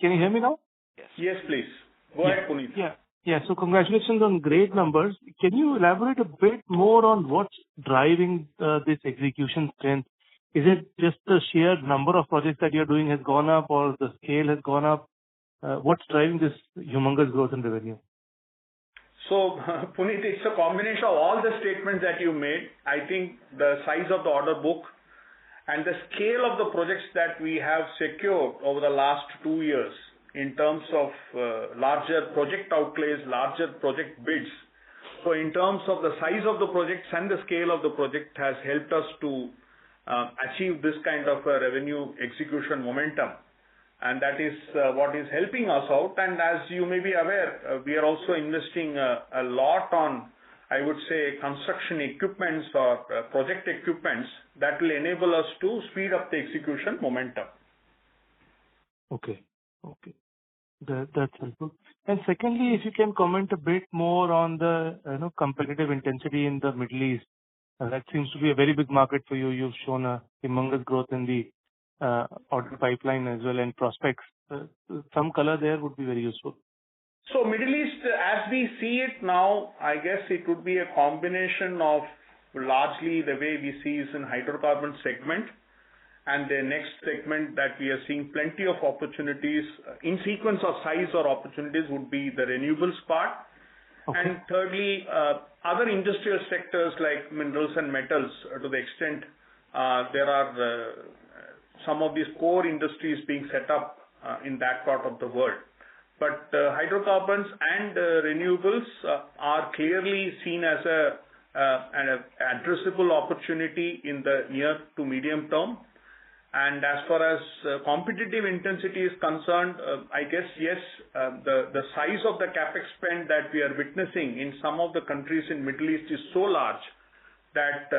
[SPEAKER 5] Can you hear me now?
[SPEAKER 1] Yes.
[SPEAKER 2] Yes, please. Go ahead, Puneet.
[SPEAKER 5] Yeah. So congratulations on great numbers. Can you elaborate a bit more on what's driving this execution strength? Is it just the sheer number of projects that you're doing has gone up, or the scale has gone up? What's driving this humongous growth in revenue?
[SPEAKER 2] So, Puneet, it's a combination of all the statements that you made. I think the size of the order book and the scale of the projects that we have secured over the last 2 years in terms of larger project outlays, larger project bids. So in terms of the size of the projects and the scale of the project has helped us to achieve this kind of a revenue execution momentum. And that is what is helping us out. And as you may be aware, we are also investing a lot on, I would say, construction equipments or project equipments that will enable us to speed up the execution momentum.
[SPEAKER 5] Okay. That's helpful. And secondly, if you can comment a bit more on the competitive intensity in the Middle East. That seems to be a very big market for you. You've shown a humongous growth in the order pipeline as well and prospects. Some color there would be very useful.
[SPEAKER 2] So Middle East, as we see it now, I guess it would be a combination of largely the way we see is in hydrocarbon segment, and the next segment that we are seeing plenty of opportunities in sequence of size or opportunities would be the renewables part. Okay. And thirdly, other industrial sectors like minerals and metals, to the extent there are some of these core industries being set up in that part of the world. But hydrocarbons and renewables are clearly seen as an addressable opportunity in the near to medium term. And as far as competitive intensity is concerned, I guess, yes, the size of the capex spend that we are witnessing in some of the countries in Middle East is so large that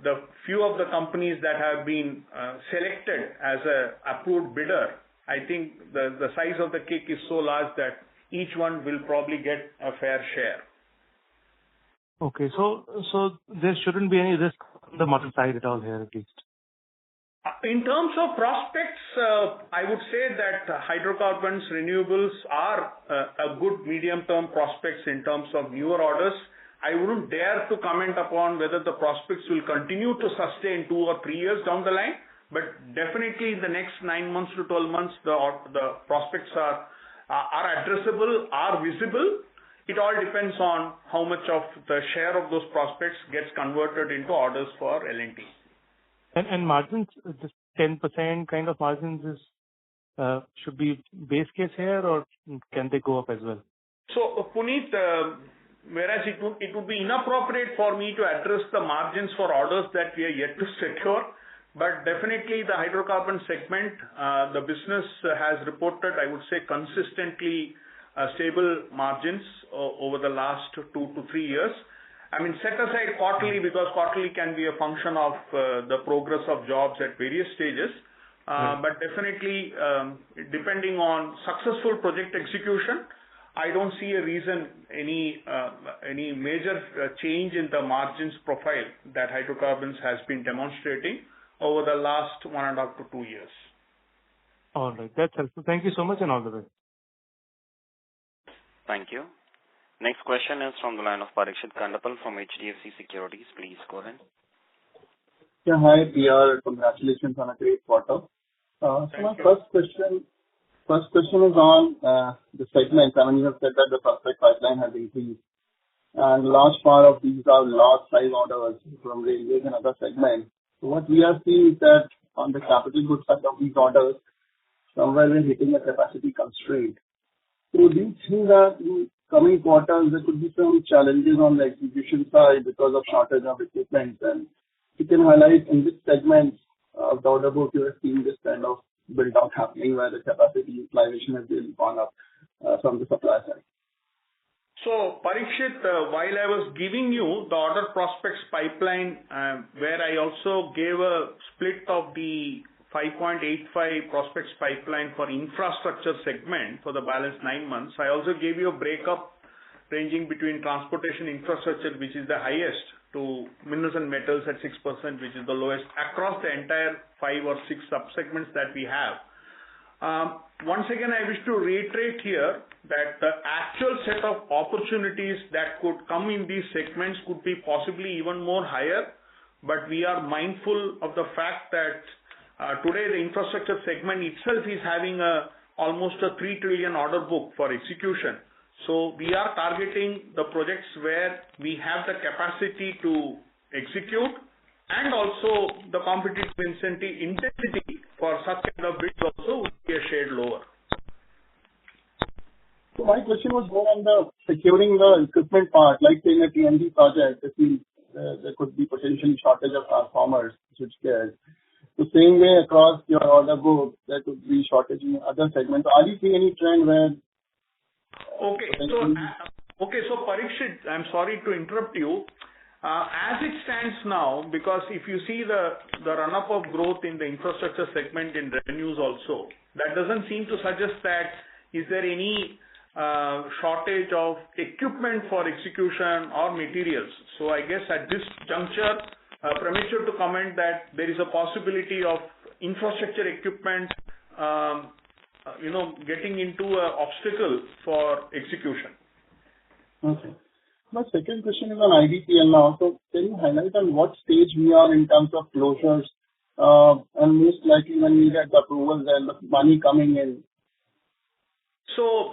[SPEAKER 2] the few of the companies that have been selected as a approved bidder, I think the size of the cake is so large that each one will probably get a fair share.
[SPEAKER 5] Okay, so there shouldn't be any risk on the model side at all here, at least.
[SPEAKER 2] In terms of prospects, I would say that hydrocarbons, renewables are a good medium-term prospects in terms of newer orders. I wouldn't dare to comment upon whether the prospects will continue to sustain 2 or 3 years down the line, but definitely in the next 9 months to 12 months, the prospects are addressable, are visible. It all depends on how much of the share of those prospects gets converted into orders for L&T.
[SPEAKER 5] And margins, just 10% kind of margins should be base case here, or can they go up as well?
[SPEAKER 2] So, Puneet, whereas it would be inappropriate for me to address the margins for orders that we are yet to secure, but definitely the hydrocarbon segment, the business has reported, I would say, consistently stable margins over the last 2 to 3 years. I mean, set aside quarterly, because quarterly can be a function of the progress of jobs at various stages. But definitely, depending on successful project execution, I don't see a reason any major change in the margins profile that hydrocarbons has been demonstrating over the last 1.5 to 2 years.
[SPEAKER 5] All right, that's helpful. Thank you so much, and all the best.
[SPEAKER 1] Thank you. Next question is from the line of Parikshit Kandapal from HDFC Securities. Please go ahead.
[SPEAKER 6] Yeah, hi, PR. Congratulations on a great quarter. So my first question is on the segments. I mean, you have said that the prospect pipeline has increased, and large part of these are large size orders from railways and other segments. So what we are seeing is that on the capital goods side of these orders, somewhere we're hitting a capacity constraint. So do you think that in coming quarters there could be some challenges on the execution side because of shortage of equipment? And you can highlight in which segments of the order book you are seeing this kind of build out happening where the capacity utilization has really gone up from the supply side.
[SPEAKER 2] So, Parikshit, while I was giving you the order prospects pipeline, where I also gave a split of the 5.85 prospects pipeline for infrastructure segment for the balance 9 months, I also gave you a breakup ranging between transportation infrastructure, which is the highest, to minerals and metals at 6%, which is the lowest, across the entire 5 or 6 subsegments that we have. Once again, I wish to reiterate here that the actual set of opportunities that could come in these segments could be possibly even more higher, but we are mindful of the fact that today the infrastructure segment itself is having almost a 3 trillion order book for execution. So we are targeting the projects where we have the capacity to execute, and also the competitive intensity for such kind of bids also would be a shade lower.
[SPEAKER 6] So my question was more on the securing the equipment part, like say in a T&D project, if there could be potential shortage of transformers, switchgears. The same way across your order book, there could be shortage in other segments. Are you seeing any trend where?
[SPEAKER 2] Okay, so Parikshit, I'm sorry to interrupt you. As it stands now, because if you see the run-up of growth in the infrastructure segment in revenues also, that doesn't seem to suggest that is there any shortage of equipment for execution or materials. So I guess at this juncture, premature to comment that there is a possibility of infrastructure equipment, getting into an obstacle for execution.
[SPEAKER 6] Okay. My second question is on IDPL now. So can you highlight on what stage we are in terms of closures, and most likely when we get the approvals and the money coming in?
[SPEAKER 2] So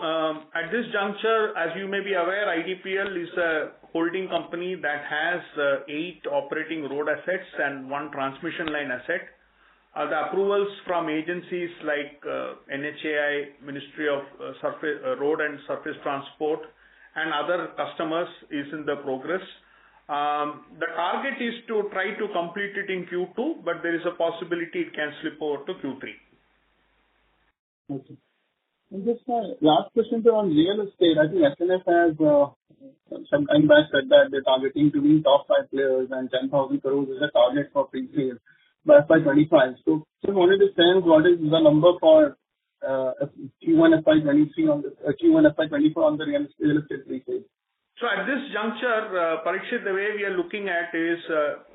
[SPEAKER 2] at this juncture, as you may be aware, IDPL is a holding company that has 8 operating road assets and 1 transmission line asset. The approvals from agencies like NHAI, Ministry of Road and Surface Transport, and other customers is in the progress. The target is to try to complete it in Q2, but there is a possibility it can slip over to Q3.
[SPEAKER 6] Okay. And just my last question on real estate. I think SNS has some time back said that they're targeting to be top 5 players and 10,000 crores is the target for pre-sales by FY25. So just wanted to sense what is the number for Q1 FY23 on the Q1 FY24 on the real estate pre-sales.
[SPEAKER 2] So at this juncture, Parikshit, the way we are looking at is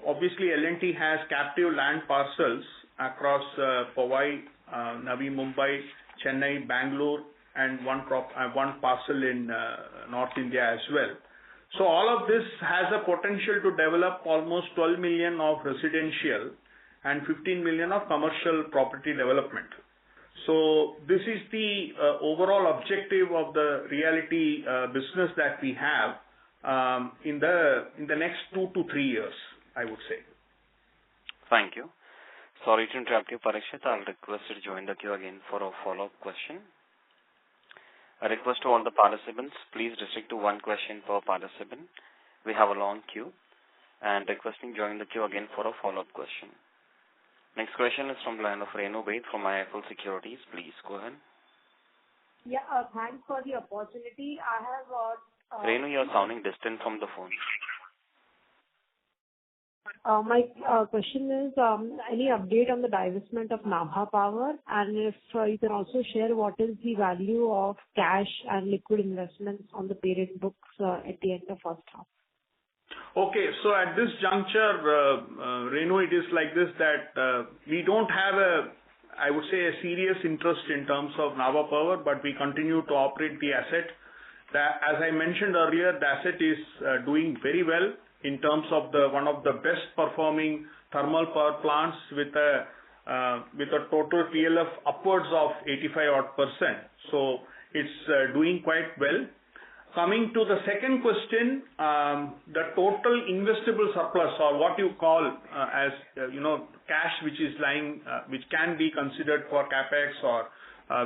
[SPEAKER 2] obviously L&T has captive land parcels across Powai, Navi Mumbai, Chennai, Bangalore, and one parcel in North India as well. So all of this has a potential to develop almost 12 million of residential and 15 million of commercial property development. So this is the overall objective of the realty business that we have in the next 2 to 3 years, I would say.
[SPEAKER 1] Thank you. Sorry to interrupt you, Parikshit. I'll request you to join the queue again for a follow-up question. A request to all the participants, please restrict to 1 question per participant. We have a long queue, and requesting join the queue again for a follow-up question. Next question is from the line of Renu Baid from IIFL Securities. Please go ahead.
[SPEAKER 7] Yeah, thanks for the opportunity. I have
[SPEAKER 1] Renu, you're sounding distant from the phone.
[SPEAKER 7] My question is, any update on the divestment of Nabha Power, and if you can also share what is the value of cash and liquid investments on the parent books at the end of first half?
[SPEAKER 2] Okay, so at this juncture, Renu, it is like this that we don't have I would say, a serious interest in terms of Nabha Power, but we continue to operate the asset. As I mentioned earlier, the asset is doing very well in terms of one of the best performing thermal power plants with a total PLF upwards of 85%. So it's doing quite well. Coming to the second question, the total investable surplus, or what you call as cash which is lying, which can be considered for capex or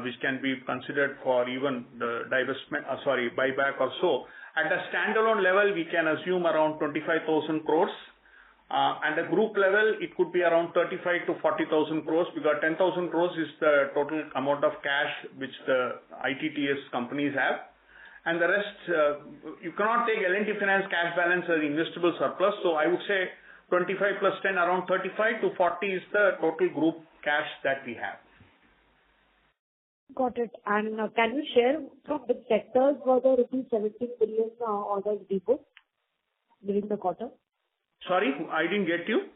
[SPEAKER 2] which can be considered for even the buyback or so. At a standalone level, we can assume around 25,000 crores. And at group level, it could be around 35 to 40,000 crores, because 10,000 crores is the total amount of cash which the ITTS companies have. And the rest, you cannot take L&T Finance cash balance as investable surplus. So I would say 25 plus 10, around 35 to 40 is the total group cash that we have.
[SPEAKER 7] Got it. And can you share from which sectors were the rupees 17 billion orders debooked during the quarter?
[SPEAKER 2] Sorry, I didn't get you.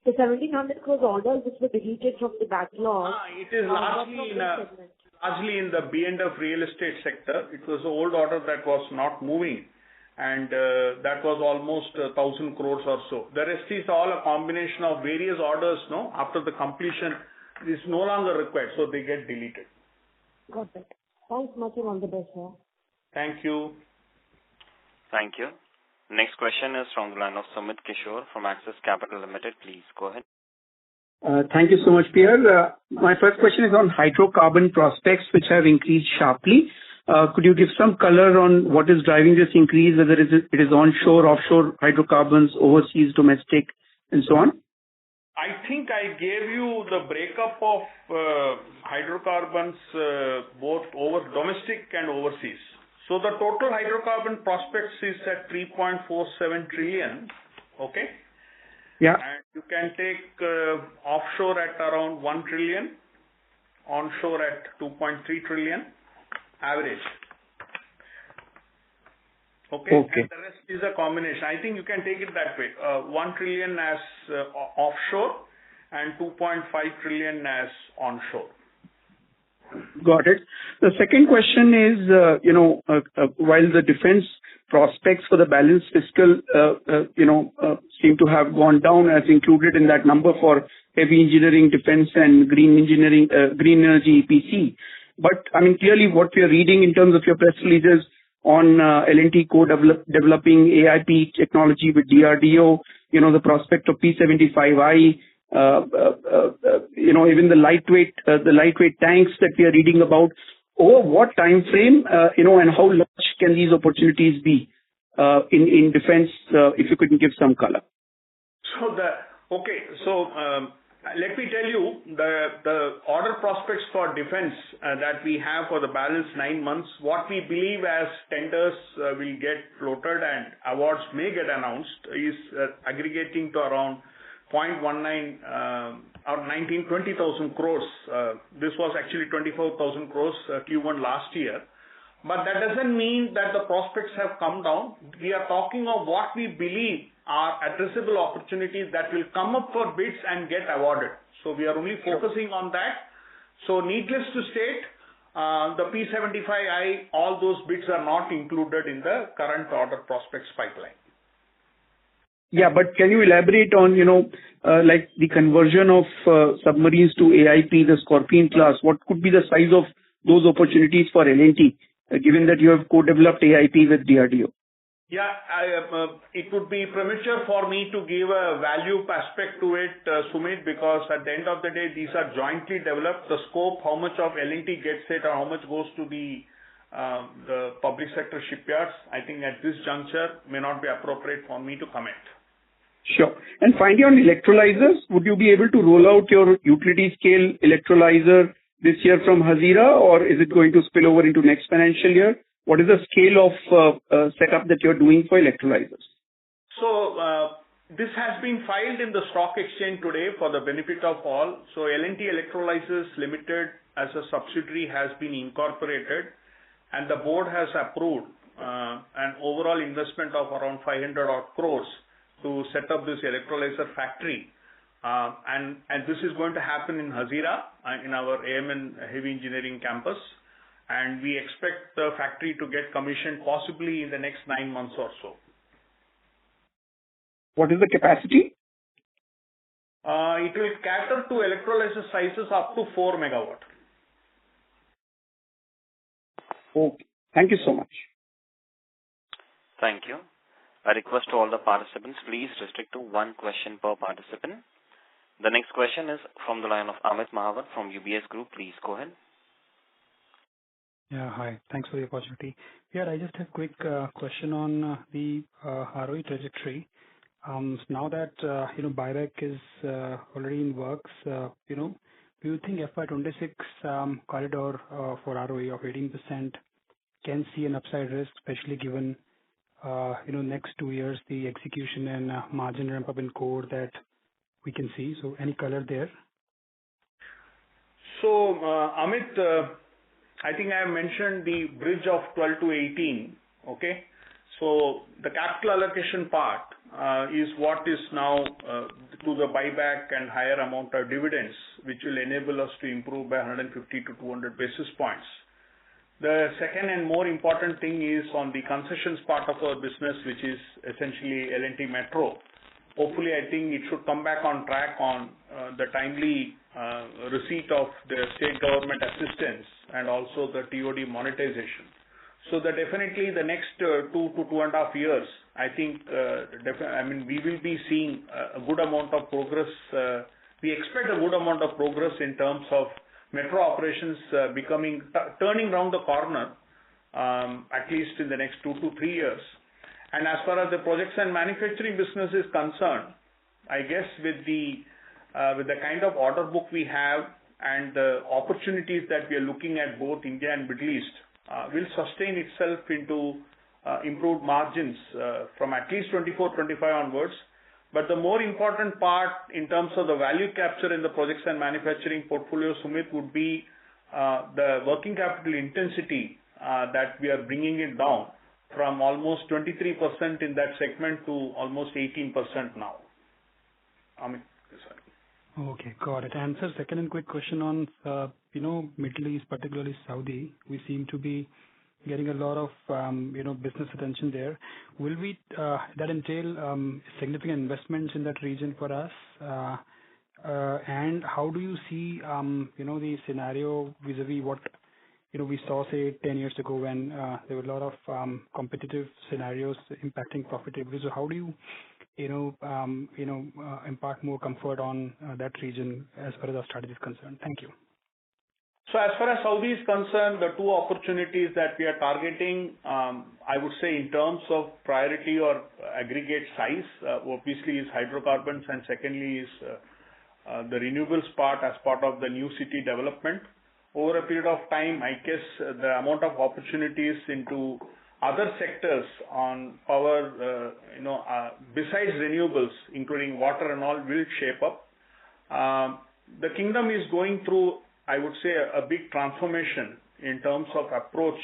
[SPEAKER 7] The 1,700 crores orders which were deleted from the backlog.
[SPEAKER 2] It is largely in the B&F real estate sector. It was an old order that was not moving, and that was almost 1,000 crores or so. The rest is all a combination of various orders. After the completion, is no longer required, so they get deleted.
[SPEAKER 7] Got it. Thanks much and all the best, sir.
[SPEAKER 2] Thank you.
[SPEAKER 1] Thank you. Next question is from the line of Sumit Kishore from Axis Capital Limited. Please go ahead.
[SPEAKER 8] Thank you so much, Pierre. My first question is on hydrocarbon prospects, which have increased sharply. Could you give some color on what is driving this increase, whether it is onshore, offshore hydrocarbons, overseas, domestic, and so on?
[SPEAKER 2] I think I gave you the breakup of hydrocarbons, both over domestic and overseas. So the total hydrocarbon prospects is at 3.47 trillion. Okay.
[SPEAKER 8] Yeah.
[SPEAKER 2] And you can take offshore at around 1 trillion, onshore at 2.3 trillion, average. Okay. And the rest is a combination. I think you can take it that way. 1 trillion as offshore and 2.5 trillion as onshore.
[SPEAKER 8] Got it. The second question is, while the defense prospects for the balanced fiscal, seem to have gone down as included in that number for heavy engineering, defense, and green energy EPC. But I mean, clearly, what we are reading in terms of your press releases on L&T developing AIP technology with DRDO, the prospect of P75I. Even the lightweight tanks that we are reading about. Over what time frame, and how large can these opportunities be in defense? If you could give some color.
[SPEAKER 2] Let me tell you the order prospects for defense that we have for the balance 9 months. What we believe as tenders will get floated and awards may get announced is aggregating to around 0.19 or 20,000 crores. This was actually 24,000 crores Q1 last year. But that doesn't mean that the prospects have come down. We are talking of what we believe are addressable opportunities that will come up for bids and get awarded. So we are only focusing on that. So needless to state, the P75I, all those bids are not included in the current order prospects pipeline.
[SPEAKER 8] Yeah, but can you elaborate on, like the conversion of submarines to AIP, the Scorpion class? What could be the size of those opportunities for L&T, given that you have co-developed AIP with DRDO?
[SPEAKER 2] Yeah, it would be premature for me to give a value aspect to it, Sumit, because at the end of the day, these are jointly developed. The scope, how much of L&T gets it, or how much goes to the public sector shipyards, I think at this juncture may not be appropriate for me to comment.
[SPEAKER 8] Sure. And finally, on electrolyzers, would you be able to roll out your utility scale electrolyzer this year from Hazira, or is it going to spill over into next financial year? What is the scale of setup that you're doing for electrolyzers?
[SPEAKER 2] So, this has been filed in the stock exchange today for the benefit of all. So, L&T Electrolyzers Limited as a subsidiary has been incorporated, and the board has approved an overall investment of around 500 odd crores to set up this electrolyzer factory. And this is going to happen in Hazira, in our AMN Heavy Engineering campus. And we expect the factory to get commissioned possibly in the next 9 months or so.
[SPEAKER 8] What is the capacity?
[SPEAKER 2] It will cater to electrolyzer sizes up to 4 megawatt.
[SPEAKER 8] Okay. Thank you so much.
[SPEAKER 1] Thank you. I request to all the participants, please restrict to one question per participant. The next question is from the line of Amit Mahawar from UBS Group. Please go ahead.
[SPEAKER 9] Yeah, hi. Thanks for the opportunity. Yeah, I just have a quick question on the ROE trajectory. Now that buyback is already in works, do you think FY26 corridor for ROE of 18% can see an upside risk, especially given next 2 years the execution and margin ramp up in core that we can see? So any color there?
[SPEAKER 2] So Amit, I think I have mentioned the bridge of 12 to 18. Okay. So the capital allocation part is what is now to the buyback and higher amount of dividends, which will enable us to improve by 150 to 200 basis points. The second and more important thing is on the concessions part of our business, which is essentially L&T Metro. Hopefully, I think it should come back on track on the timely receipt of the state government assistance and also the TOD monetization. So that definitely the next 2 to 2.5 years, I think, we will be seeing a good amount of progress. We expect a good amount of progress in terms of metro operations turning around the corner, at least in the next 2 to 3 years. And as far as the projects and manufacturing business is concerned, I guess with the kind of order book we have and the opportunities that we are looking at both India and Middle East, will sustain itself into improved margins from at least 24-25 onwards. But the more important part in terms of the value capture in the projects and manufacturing portfolio, Sumit, would be the working capital intensity that we are bringing it down from almost 23% in that segment to almost 18% now. Amit, sorry.
[SPEAKER 9] Okay, got it. And sir, second and quick question on, Middle East, particularly Saudi. We seem to be getting a lot of, business attention there. Will that entail significant investments in that region for us? And how do you see, the scenario vis-a-vis what, we saw, say, 10 years ago when there were a lot of competitive scenarios impacting profitability. So how do you, impart more comfort on that region as far as our strategy is concerned? Thank you.
[SPEAKER 2] So as far as Saudi is concerned, the two opportunities that we are targeting, I would say in terms of priority or aggregate size, obviously is hydrocarbons, and secondly is the renewables part as part of the new city development. Over a period of time, I guess the amount of opportunities into other sectors on power, besides renewables, including water and all, will shape up. The kingdom is going through, I would say, a big transformation in terms of approach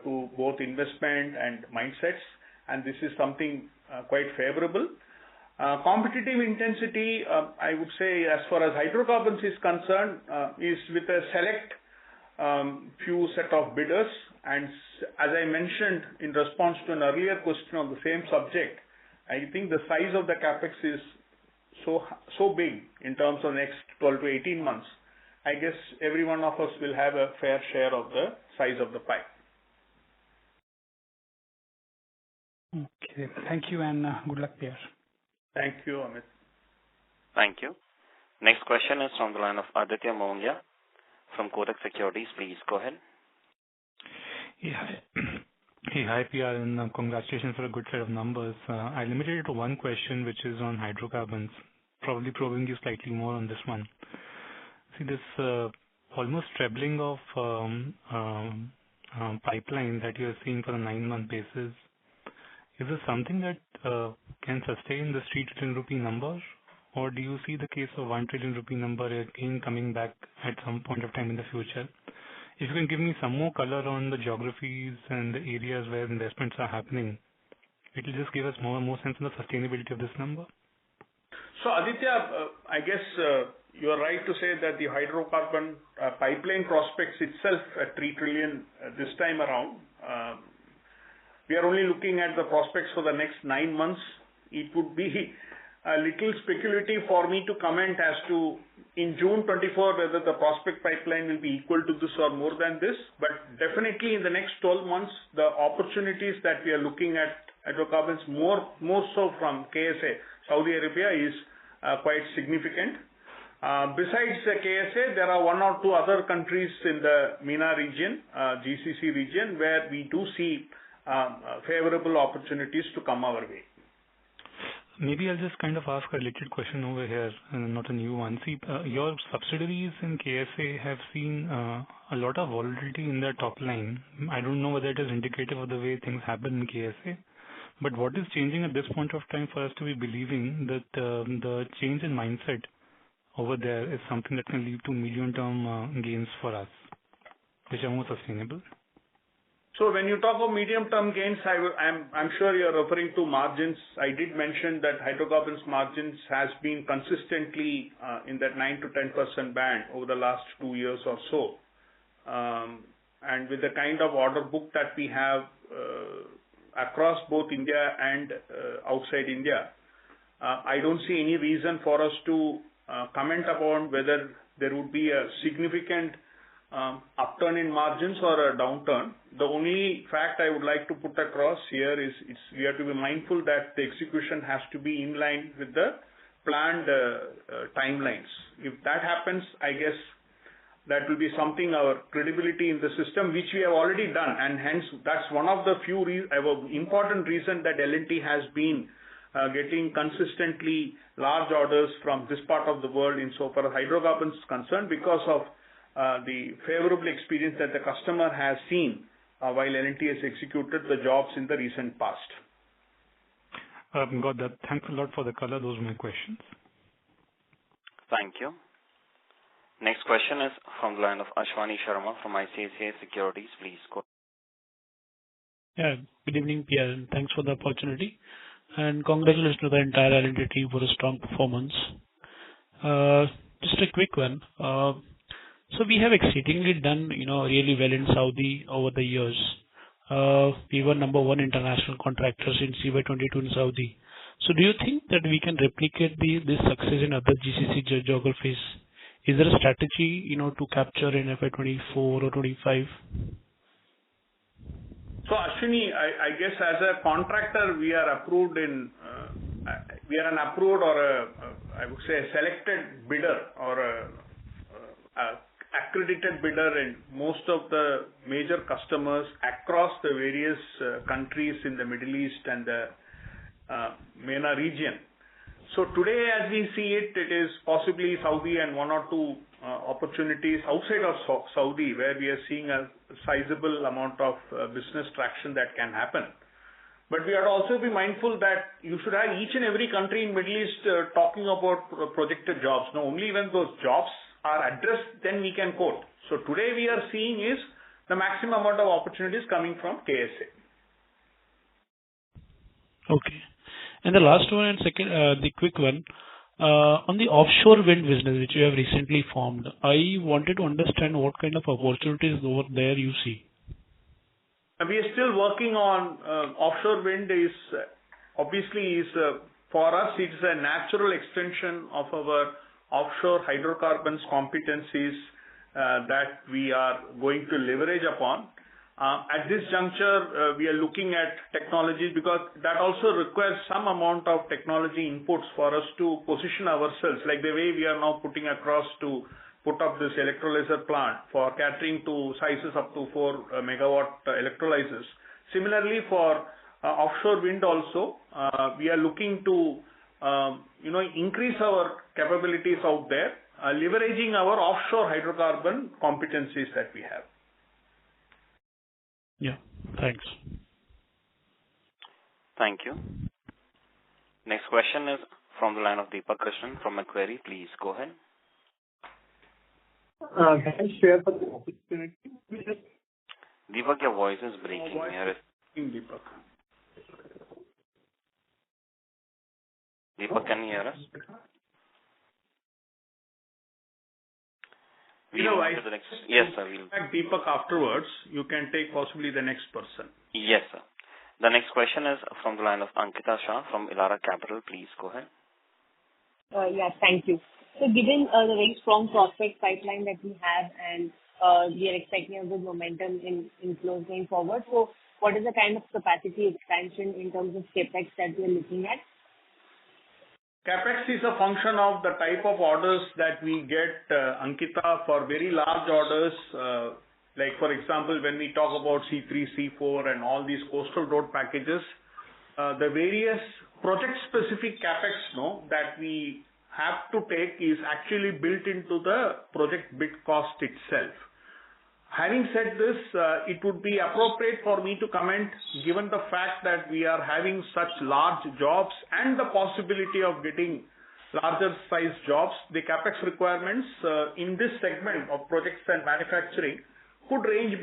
[SPEAKER 2] to both investment and mindsets, and this is something quite favorable. Competitive intensity, I would say, as far as hydrocarbons is concerned, is with a select few set of bidders, and as I mentioned in response to an earlier question on the same subject, I think the size of the capex is so big in terms of next 12 to 18 months. I guess every one of us will have a fair share of the size of the pie.
[SPEAKER 9] Okay, thank you, and good luck there.
[SPEAKER 2] Thank you, Amit.
[SPEAKER 1] Thank you. Next question is from the line of Aditya Mongia from Kotak Securities. Please go ahead.
[SPEAKER 10] Yeah. Hey, hi PR, and congratulations for a good set of numbers. I limited it to one question, which is on hydrocarbons, probably probing you slightly more on this one. See, this almost trebling of pipeline that you are seeing for a 9-month basis, is this something that can sustain the 3 trillion rupee number, or do you see the case of 1 trillion rupee number again coming back at some point of time in the future? If you can give me some more color on the geographies and the areas where investments are happening, it will just give us more and more sense of the sustainability of this number.
[SPEAKER 2] So Aditya, I guess you are right to say that the hydrocarbon pipeline prospects itself at 3 trillion this time around. We are only looking at the prospects for the next 9 months. It would be a little speculative for me to comment as to in June 24 whether the prospect pipeline will be equal to this or more than this. But definitely in the next 12 months, the opportunities that we are looking at hydrocarbons more so from KSA, Saudi Arabia, is quite significant. Besides the KSA, there are 1 or 2 other countries in the MENA region, GCC region, where we do see favorable opportunities to come our way.
[SPEAKER 10] Maybe I'll just kind of ask a related question over here, and not a new one. See, your subsidiaries in KSA have seen a lot of volatility in their top line. I don't know whether it is indicative of the way things happen in KSA, but what is changing at this point of time for us to be believing that the change in mindset over there is something that can lead to medium-term gains for us, which are more sustainable?
[SPEAKER 2] So when you talk of medium-term gains, I'm sure you are referring to margins. I did mention that hydrocarbons margins has been consistently in that 9 to 10% band over the last 2 years or so. And with the kind of order book that we have across both India and outside India, I don't see any reason for us to comment upon whether there would be a significant upturn in margins or a downturn. The only fact I would like to put across here is we have to be mindful that the execution has to be in line with the planned timelines. If that happens, I guess that will be something, our credibility in the system, which we have already done, and hence that's one of the few important reason that L&T has been getting consistently large orders from this part of the world insofar as hydrocarbons is concerned, because of the favorable experience that the customer has seen while L&T has executed the jobs in the recent past.
[SPEAKER 10] Got that. Thanks a lot for the color. Those are my questions.
[SPEAKER 1] Thank you. Next question is from the line of Ashwani Sharma from ICICI Securities. Please go.
[SPEAKER 11] Yeah, good evening, Pierre, and thanks for the opportunity. And congratulations to the entire L&T team for a strong performance. Just a quick one. So we have exceedingly done, really well in Saudi over the years. We were number one international contractors in CY22 in Saudi. So do you think that we can replicate this success in other GCC geographies? Is there a strategy, to capture in FY24 or 25?
[SPEAKER 2] So Ashwini, I guess as a contractor, we are approved we are an approved or I would say a selected bidder or a accredited bidder in most of the major customers across the various countries in the Middle East and the MENA region. So today, as we see it, it is possibly Saudi and one or two opportunities outside of Saudi where we are seeing a sizable amount of business traction that can happen. But we have to also be mindful that you should have each and every country in Middle East talking about projected jobs. Now, only when those jobs are addressed, then we can quote. So today we are seeing is the maximum amount of opportunities coming from KSA.
[SPEAKER 11] Okay. And the last one and second, the quick one, on the offshore wind business which you have recently formed, I wanted to understand what kind of opportunities over there you see.
[SPEAKER 2] We are still working on offshore wind. Is obviously for us it is a natural extension of our offshore hydrocarbons competencies that we are going to leverage upon. At this juncture, we are looking at technologies because that also requires some amount of technology inputs for us to position ourselves, like the way we are now putting across to put up this electrolyzer plant for catering to sizes up to 4 megawatt electrolyzers. Similarly, for offshore wind also, we are looking to increase our capabilities out there, leveraging our offshore hydrocarbon competencies that we have.
[SPEAKER 11] Yeah, thanks.
[SPEAKER 1] Thank you. Next question is from the line of Deepak Krishnan from Macquarie. Please go ahead.
[SPEAKER 12] Can I share for the opportunity?
[SPEAKER 1] Deepak, your voice is breaking. Deepak, can you hear us? Yes, sir. We'll
[SPEAKER 2] Deepak afterwards. You can take possibly the next person.
[SPEAKER 1] Yes, sir. The next question is from the line of Ankita Shah from Elara Capital. Please go ahead.
[SPEAKER 13] Yes, thank you. So given the very strong prospect pipeline that we have and we are expecting a good momentum in flows going forward, so what is the kind of capacity expansion in terms of CapEx that we are looking at?
[SPEAKER 2] CapEx is a function of the type of orders that we get, Ankita, for very large orders. Like, for example, when we talk about C3, C4 and all these coastal road packages, the various project-specific CapEx that we have to take is actually built into the project bid cost itself. Having said this, it would be appropriate for me to comment, given the fact that we are having such large jobs and the possibility of getting larger size jobs, the CapEx requirements in this segment of projects and manufacturing could range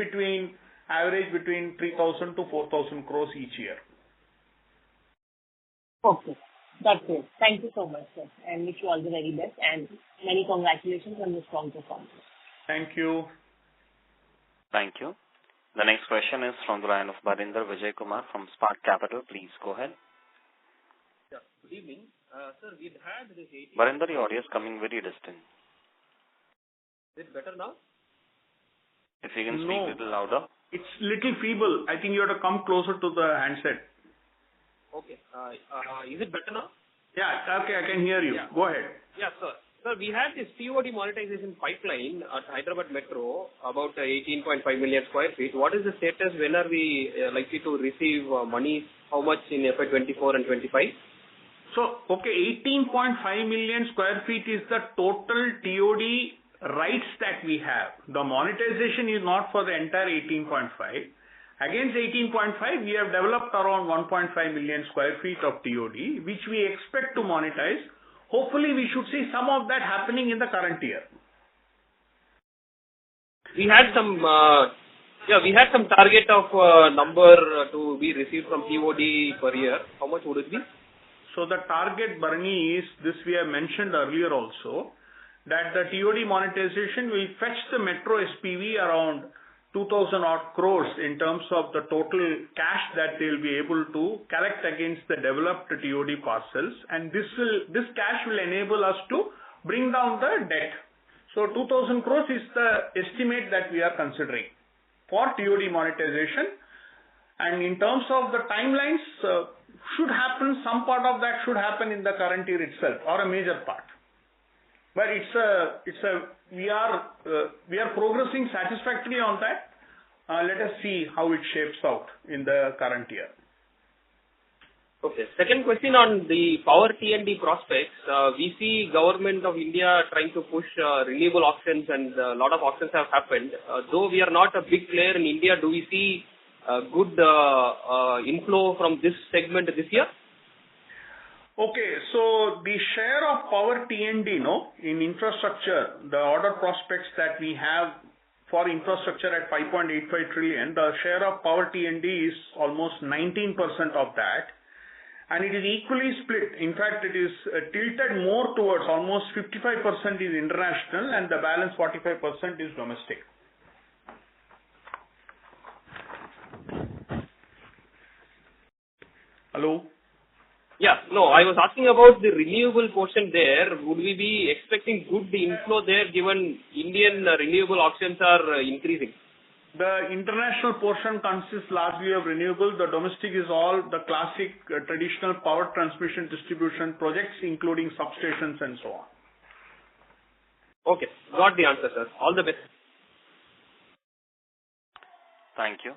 [SPEAKER 2] average between 3,000 to 4,000 crores each year.
[SPEAKER 13] Okay. That's it. Thank you so much, sir, and wish you all the very best, and many congratulations on the strong performance.
[SPEAKER 2] Thank you.
[SPEAKER 1] Thank you. The next question is from the line of Barinder Vijay Kumar from Spark Capital. Please go ahead.
[SPEAKER 14] Yeah. Good evening. Sir, we've had this 80...
[SPEAKER 1] Barinder, your audio is coming very distant.
[SPEAKER 14] Is it better now?
[SPEAKER 1] If you can speak a little louder.
[SPEAKER 2] It's little feeble. I think you have to come closer to the handset.
[SPEAKER 14] Okay. Is it better now?
[SPEAKER 2] Yeah, okay, I can hear you.
[SPEAKER 14] Yeah.
[SPEAKER 2] Go ahead.
[SPEAKER 14] Yeah, sir. Sir, we had this TOD monetization pipeline at Hyderabad Metro, about 18.5 million square feet. What is the status? When are we likely to receive money? How much in FY24 and 25?
[SPEAKER 2] So, okay, 18.5 million square feet is the total TOD rights that we have. The monetization is not for the entire 18.5. Against 18.5, we have developed around 1.5 million square feet of TOD, which we expect to monetize. Hopefully, we should see some of that happening in the current year.
[SPEAKER 14] We had some, target of number to be received from TOD per year. How much would it be?
[SPEAKER 2] So the target, Barney, is this we have mentioned earlier also, that the TOD monetization will fetch the Metro SPV around 2,000 odd crores in terms of the total cash that they'll be able to collect against the developed TOD parcels, and this cash will enable us to bring down the debt. So 2,000 crores is the estimate that we are considering for TOD monetization, and in terms of the timelines, should happen, some part of that should happen in the current year itself, or a major part. But we are progressing satisfactorily on that. Let us see how it shapes out in the current year.
[SPEAKER 14] Okay. Second question on the power T&D prospects. We see government of India trying to push renewable auctions, and a lot of auctions have happened. Though we are not a big player in India, do we see good inflow from this segment this year?
[SPEAKER 2] Okay, so the share of power T&D, in infrastructure, the order prospects that we have for infrastructure at 5.85 trillion, the share of power T&D is almost 19% of that, and it is equally split. In fact, it is tilted more towards almost 55% is international, and the balance 45% is domestic. Hello?
[SPEAKER 14] Yeah, no, I was asking about the renewable portion there. Would we be expecting good inflow there given Indian renewable auctions are increasing?
[SPEAKER 2] The international portion consists largely of renewable. The domestic is all the classic traditional power transmission distribution projects, including substations and so on.
[SPEAKER 14] Okay, got the answer, sir. All the best.
[SPEAKER 1] Thank you.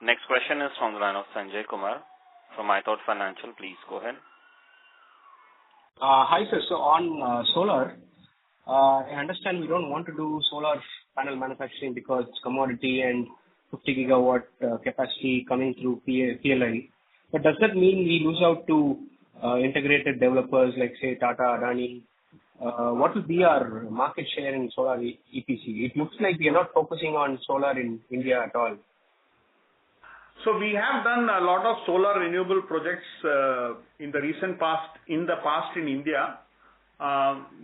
[SPEAKER 1] Next question is from the line of Sanjay Kumar from iThought Financial. Please go ahead.
[SPEAKER 15] Hi, sir. So on solar, I understand we don't want to do solar panel manufacturing because it's commodity and 50 gigawatt capacity coming through PLI. But does that mean we lose out to integrated developers like, say, Tata, Adani? What will be our market share in solar EPC? It looks like we are not focusing on solar in India at all.
[SPEAKER 2] So we have done a lot of solar renewable projects in the past in India.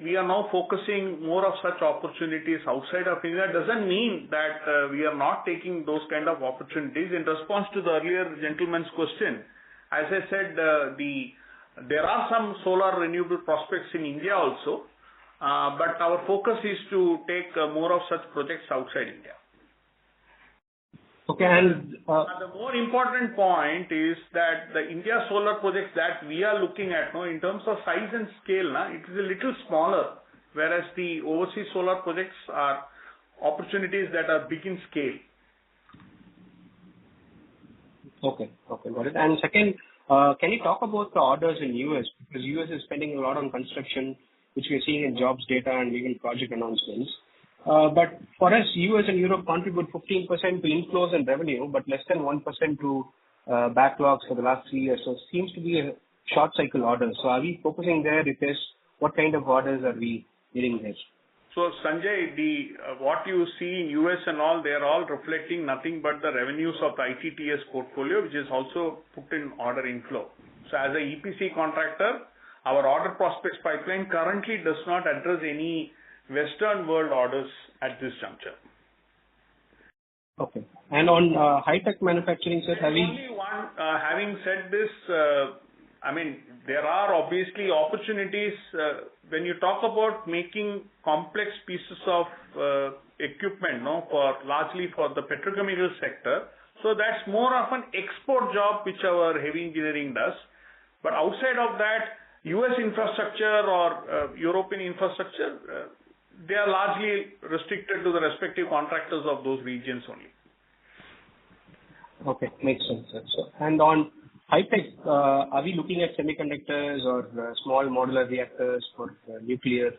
[SPEAKER 2] We are now focusing more of such opportunities outside of India. Doesn't mean that we are not taking those kind of opportunities. In response to the earlier gentleman's question, as I said, there are some solar renewable prospects in India also, but our focus is to take more of such projects outside India.
[SPEAKER 15] Okay, and
[SPEAKER 2] the more important point is that the India solar projects that we are looking at, in terms of size and scale, it is a little smaller, whereas the overseas solar projects are opportunities that are big in scale.
[SPEAKER 15] Okay, got it. And second, can you talk about the orders in US? Because US is spending a lot on construction, which we are seeing in jobs data and even project announcements. But for us, US and Europe contribute 15% to inflows and revenue, but less than 1% to backlogs for the last 3 years. So it seems to be a short cycle order. So are we focusing there? If yes, what kind of orders are we getting there?
[SPEAKER 2] So Sanjay, what you see in US and all, they are all reflecting nothing but the revenues of the ITTS portfolio, which is also put in order inflow. So as a EPC contractor, our order prospects pipeline currently does not address any Western world orders at this juncture.
[SPEAKER 15] Okay. And on high-tech manufacturing, sir,
[SPEAKER 2] only one. Having said this, I mean, there are obviously opportunities when you talk about making complex pieces of equipment, largely for the petrochemical sector. So that's more of an export job which our heavy engineering does. But outside of that, US infrastructure or European infrastructure, they are largely restricted to the respective contractors of those regions only.
[SPEAKER 15] Okay, makes sense, sir. And on high-tech, are we looking at semiconductors or small modular reactors for nuclear?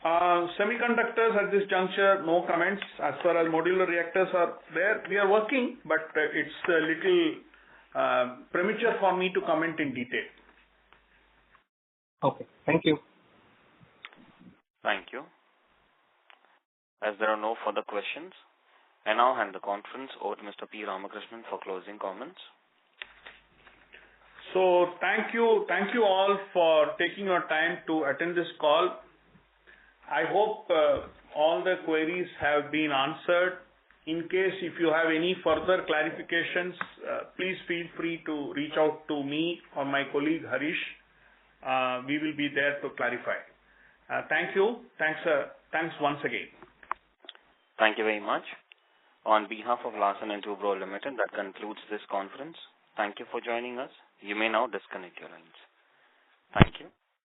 [SPEAKER 2] Semiconductors at this juncture, no comments. As far as modular reactors are there, we are working, but it's a little premature for me to comment in detail.
[SPEAKER 15] Okay, thank you.
[SPEAKER 1] Thank you. As there are no further questions, I now hand the conference over to Mr. P. Ramakrishnan for closing comments.
[SPEAKER 2] So thank you all for taking your time to attend this call. I hope all the queries have been answered. In case if you have any further clarifications, please feel free to reach out to me or my colleague Harish. We will be there to clarify. Thank you. Thanks once again.
[SPEAKER 1] Thank you very much. On behalf of Larsen Toubro Limited, that concludes this conference. Thank you for joining us. You may now disconnect your lines.